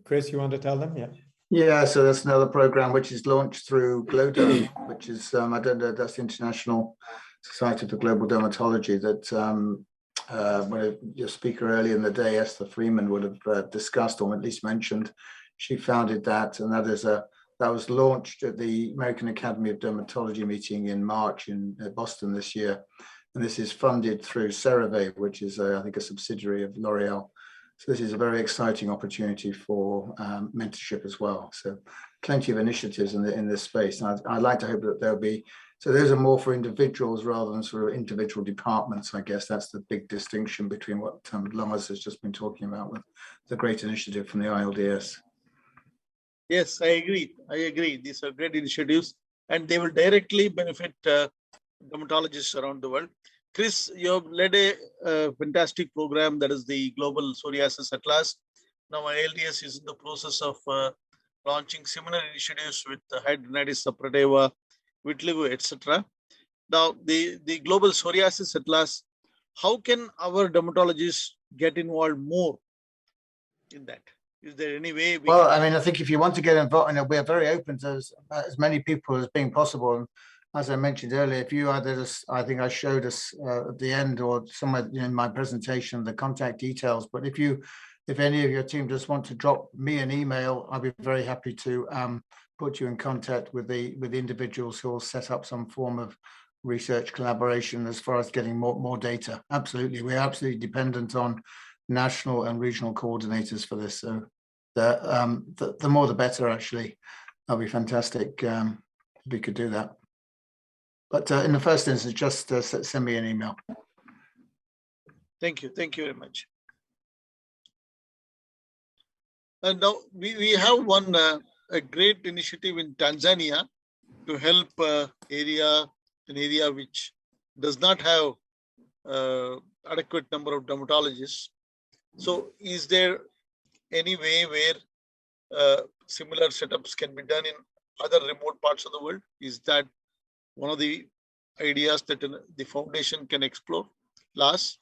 Chris, you want to tell them? Yeah. Yeah, so that's another program which is launched through GLODERM, which is, I don't know, that's the International Society for Global Dermatology, that when your speaker earlier in the day, Esther Freeman, would have discussed, or at least mentioned. She founded that, and that was launched at the American Academy of Dermatology meeting in March in Boston this year. And this is funded through CeraVe, which is, I think, a subsidiary of L'Oreal. So this is a very exciting opportunity for mentorship as well. So plenty of initiatives in this space. And I'd like to hope that there'll be, so those are more for individuals rather than sort of individual departments. I guess that's the big distinction between what Lars has just been talking about with the great initiative from the ILDS. Yes, I agree. These are great initiatives, and they will directly benefit dermatologists around the world. Chris, you have led a fantastic program, that is the Global Psoriasis Atlas. Now ILDS is in the process of launching similar initiatives with hidradenitis suppurativa, vitiligo, etc. Now the Global Psoriasis Atlas, how can our dermatologists get involved more in that? Is there any way? Well, I mean, I think if you want to get involved, and we're very open to as many people as being possible. And as I mentioned earlier, if you added us, I think I showed us at the end or somewhere in my presentation, the contact details. But if any of your team just want to drop me an email, I'll be very happy to put you in contact with the individuals who will set up some form of research collaboration as far as getting more data. Absolutely, we're absolutely dependent on national and regional coordinators for this. So the more the better, actually. That'll be fantastic if we could do that. But in the first instance, just send me an email. Thank you very much. And now we have a great initiative in Tanzania to help an area which does not have adequate number of dermatologists. So is there any way where similar setups can be done in other remote parts of the world? Is that one of the ideas that the foundation can explore? Lars?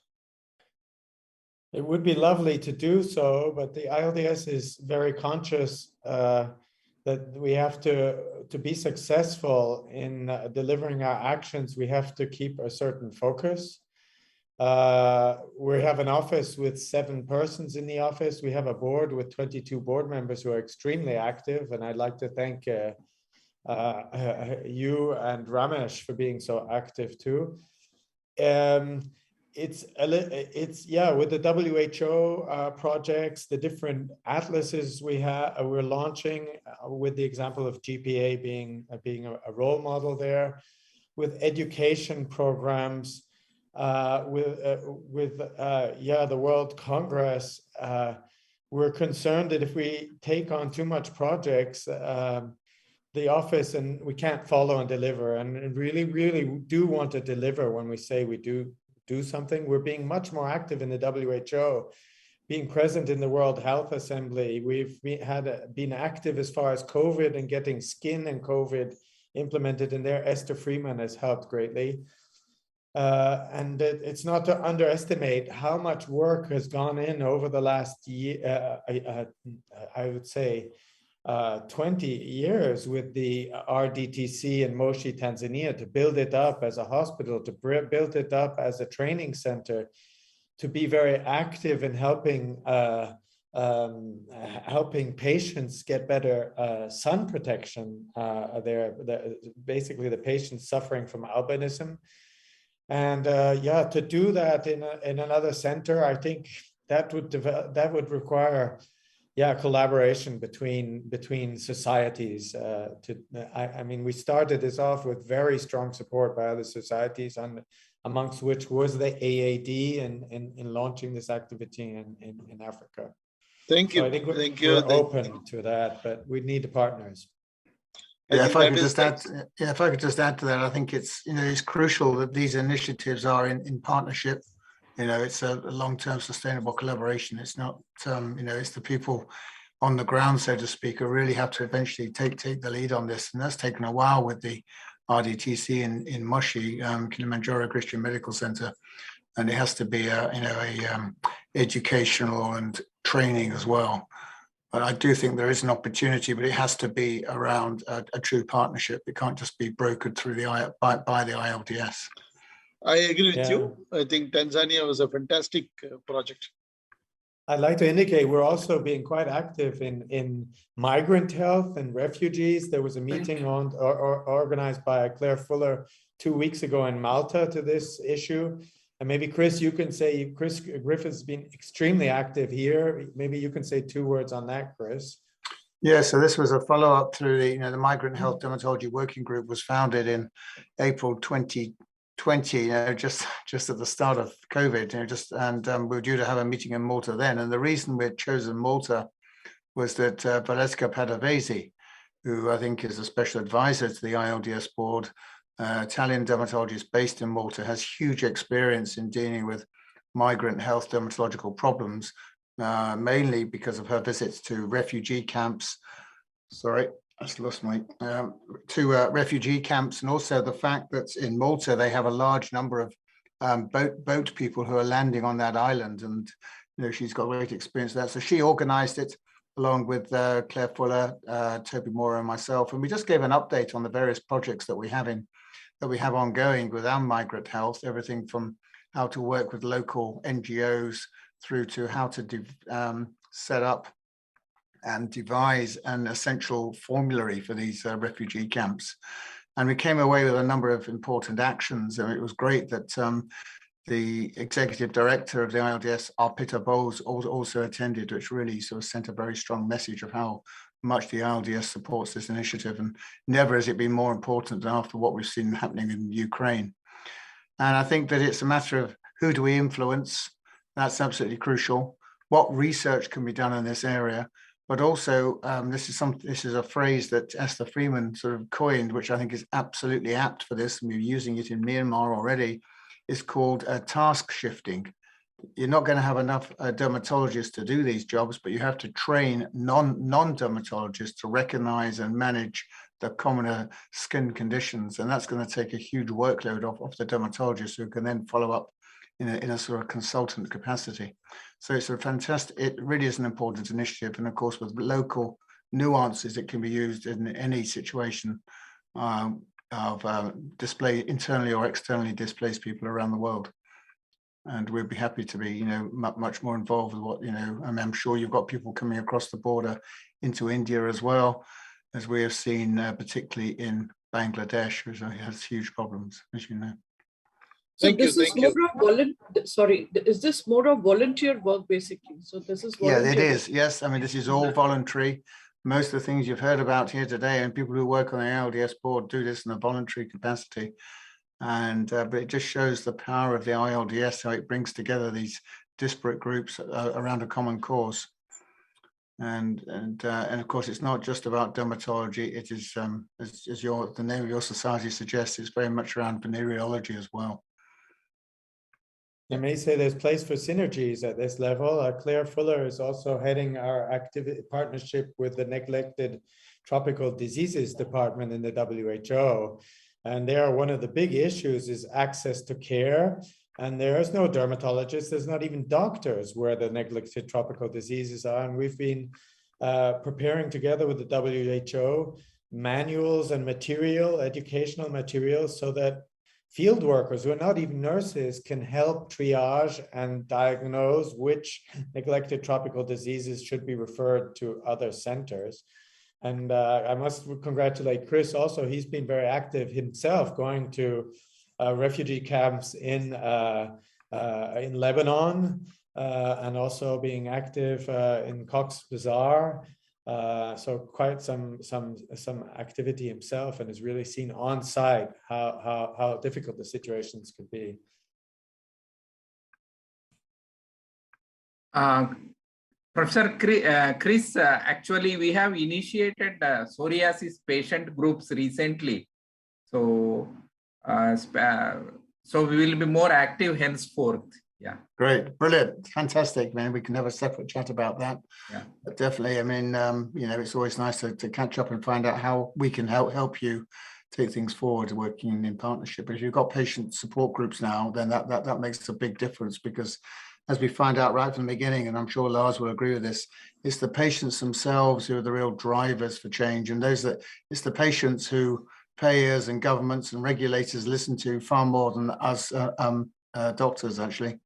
It would be lovely to do so, but the ILDS is very conscious that we have to be successful in delivering our actions. We have to keep a certain focus. We have an office with 7 persons in the office. We have a board with 22 board members who are extremely active. And I'd like to thank you and Ramesh for being so active too. It's with the WHO projects, the different atlases we're launching, with the example of GPA being a role model there, with education programs, with the World Congress. We're concerned that if we take on too much projects, the office, and we can't follow and deliver, and really do want to deliver when we say we do something. We're being much more active in the WHO, being present in the World Health Assembly. We've been active as far as COVID and getting skin and COVID implemented in there. Esther Freeman has helped greatly. And it's not to underestimate how much work has gone in over the last year, I would say 20 years with the RDTC in Moshi, Tanzania, to build it up as a hospital, to build it up as a training center, to be very active in helping patients get better sun protection. Basically the patients suffering from albinism. And to do that in another center, I think that would require collaboration between societies. I mean, we started this off with very strong support by other societies, amongst which was the AAD in launching this activity in Africa. Thank you. So I think we're open to that, but we need the partners. Yeah, if I could just add to that, I think it's crucial that these initiatives are in partnership. It's a long-term sustainable collaboration. It's not, it's the people on the ground, so to speak, who really have to eventually take the lead on this. And that's taken a while with the RDTC in Moshi, Kilimanjaro Christian Medical Center. And it has to be educational and training as well. But I do think there is an opportunity, but it has to be around a true partnership. It can't just be brokered through by the ILDS. I agree with you. I think Tanzania was a fantastic project. I'd like to indicate we're also being quite active in migrant health and refugees. There was a meeting organized by Claire Fuller 2 weeks ago in Malta to this issue. And maybe Chris, you can say, Chris Griffith's been extremely active here. Maybe you can say 2 words on that, Chris. Yeah, so this was a follow-up through the Migrant Health Dermatology Working Group was founded in April 2020, just at the start of COVID, and we were due to have a meeting in Malta then. And the reason we'd chosen Malta was that Valeska Padavesi, who I think is a special advisor to the ILDS board, Italian dermatologist based in Malta, has huge experience in dealing with migrant health dermatological problems, mainly because of her visits to refugee camps. Sorry, I just lost my refugee camps, and also the fact that in Malta they have a large number of boat people who are landing on that island, and she's got great experience with that. So she organized it along with Claire Fuller, Toby Moore, and myself, and we just gave an update on the various projects that we have ongoing with our migrant health, everything from how to work with local NGOs through to how to set up and devise an essential formulary for these refugee camps. And we came away with a number of important actions. And it was great that the executive director of the ILDS, Arpita Bowles, also attended, which really sort of sent a very strong message of how much the ILDS supports this initiative. And never has it been more important than after what we've seen happening in Ukraine. And I think that it's a matter of who do we influence? That's absolutely crucial. What research can be done in this area? But also, this is a phrase that Esther Freeman sort of coined, which I think is absolutely apt for this, and we're using it in Myanmar already. Is called task shifting. You're not going to have enough dermatologists to do these jobs, but you have to train non-dermatologists to recognize and manage the commoner skin conditions, and that's going to take a huge workload off the dermatologists, who can then follow up in a sort of consultant capacity. So it's a fantastic, it really is an important initiative. And of course, with local nuances, it can be used in any situation of internally or externally displaced people around the world. and we'd be happy to be, much more involved with what, I mean, I'm sure you've got people coming across the border into India as well, as we have seen, particularly in Bangladesh, which has huge problems, as you know. So this is more of is this more of volunteer work basically? So this is volunteer. Yeah, it work. is. Yes, I mean, this is all voluntary. Most of the things you've heard about here today, and people who work on the ILDS board do this in a voluntary capacity. And but it just shows the power of the ILDS, how it brings together these disparate groups around a common cause. And of course, it's not just about dermatology. It is, as the name of your society suggests, it's very much around venereology as well. I may say there's place for synergies at this level. Claire Fuller is also heading our activity partnership with the Neglected Tropical Diseases Department in the WHO. And there, one of the big issues is access to care. And there is no dermatologist, there's not even doctors where the neglected tropical diseases are. And we've been preparing together with the WHO manuals and educational materials, so that field workers who are not even nurses can help triage and diagnose which neglected tropical diseases should be referred to other centers. And I must congratulate Chris also. He's been very active himself, going to refugee camps in Lebanon, and also being active in Cox's Bazar. So quite some activity himself, and has really seen on site how difficult the situations could be. Professor Chris, actually we have initiated psoriasis patient groups recently. So so we will be more active henceforth. Yeah. Great, brilliant, fantastic, man. We can have a separate chat about that. Yeah. But definitely, I mean, it's always nice to catch up and find out how we can help you take things forward, working in partnership. But if you've got patient support groups now, then that makes a big difference, because as we find out right from the beginning, and I'm sure Lars will agree with this, it's the patients themselves who are the real drivers for change, and it's the patients who payers and governments and regulators listen to far more than us doctors, actually.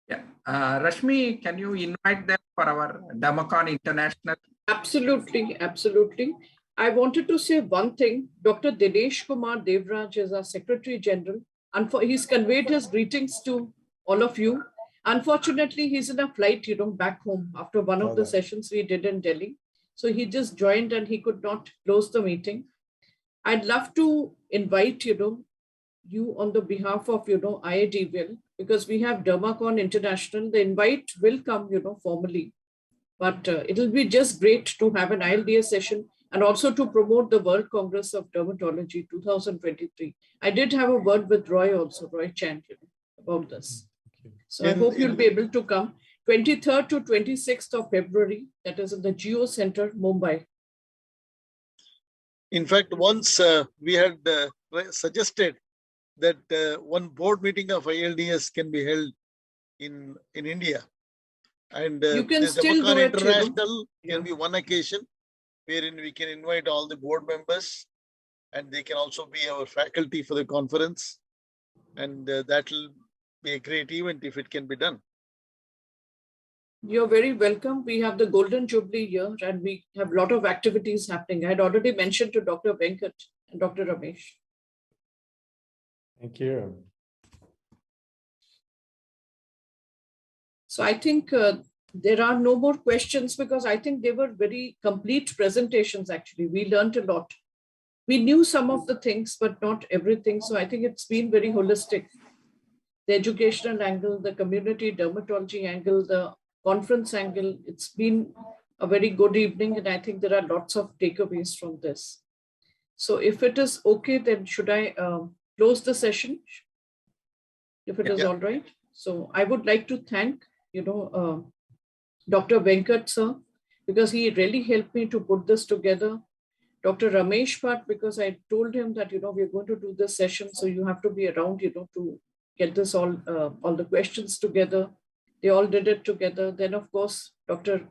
Yeah, Rashmi, can you invite them for our Dermacon International? Absolutely, absolutely. I wanted to say one thing. Dr. Dinesh Kumar Devraj is our Secretary General, and he's conveyed his greetings to all of you. Unfortunately, he's in a flight, back home after one of the sessions we did in Delhi. So he just joined and he could not close the meeting. I'd love to invite, you on the behalf of, IIDVL, because we have Dermacon International. The invite will come, formally, but it'll be just great to have an ILDS session and also to promote the World Congress of Dermatology 2023. I did have a word with Roy also, Roy Chand, about this. So I hope you'll be able to come 23rd to 26th of February, that is in the Geo Center, Mumbai. In fact, once we had suggested that one board meeting of ILDS can be held in India. And you can still do it, International can be one occasion wherein we can invite all the board members, and they can also be our faculty for the conference. And that will be a great event if it can be done. You're very welcome. We have the Golden Jubilee here, and we have a lot of activities happening. I had already mentioned to Dr. Venkat and Dr. Ramesh. Thank you. So I think there are no more questions, because I think they were very complete presentations, actually. We learned a lot. We knew some of the things, but not everything. So I think it's been very holistic. The educational angle, the community dermatology angle, the conference angle, it's been a very good evening, and I think there are lots of takeaways from this. So if it is okay, then should I close the session? If it is all right. So I would like to thank, Dr. Venkat sir, because he really helped me to put this together. Dr. Ramesh Bhatt, because I told him that, we're going to do this session, so you have to be around, to get this all the questions together. They all did it together. Then, of course, Dr.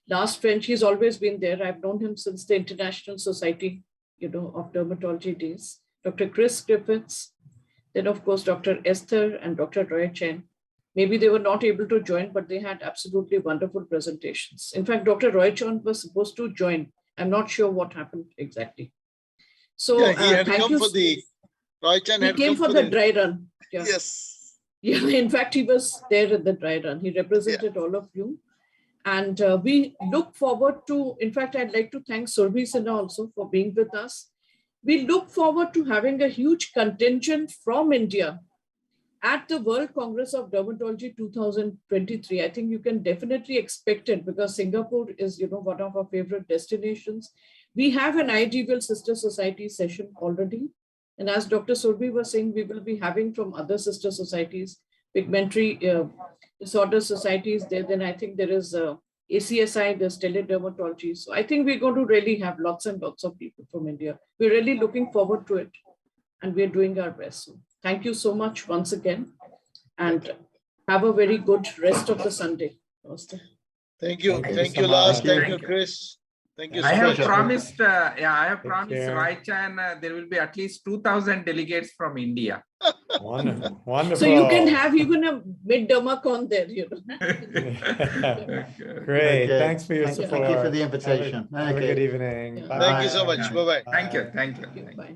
Lars French, he's always been there. I've known him since the International Society, of Dermatology days. Dr. Chris Griffiths, Then, of course, Dr. Esther and Dr. Roy Chen. Maybe they were not able to join, but they had absolutely wonderful presentations. In fact, Dr. Roy Chen was supposed to join. I'm not sure what happened exactly. So yeah, he had thank come you. For the Roy Chan he had came come for the dry run. Yeah. Yes. Yeah, in fact, he was there at the dry run. He represented all of you. And we look forward to, in fact, I'd like to thank Surbhi Sinha also for being with us. We look forward to having a huge contingent from India at the World Congress of Dermatology 2023. I think you can definitely expect it because Singapore is, one of our favorite destinations. We have an IDVL Sister Society session already. And as Dr. Surbhi was saying, we will be having from other sister societies, pigmentary disorder societies there. Then I think there is ACSI, there's teledermatology. So I think we're going to really have lots and lots of people from India. We're really looking forward to it. And we're doing our best. So thank you so much once again. And have a very good rest of the Sunday. Thank you. Thank you, so Lars. much. Thank you, Chris. Thank you so I have much. promised, I have promised care. Roy Chan there will be at least 2,000 delegates from India. Wonderful. Wonderful. So you can have even a mid-dermacon there, Great. Okay. Thanks for your support. Thank you for the invitation. Have a good evening. Yeah. Bye. Thank you so much. Bye-bye. Thank you. Thank you. Bye.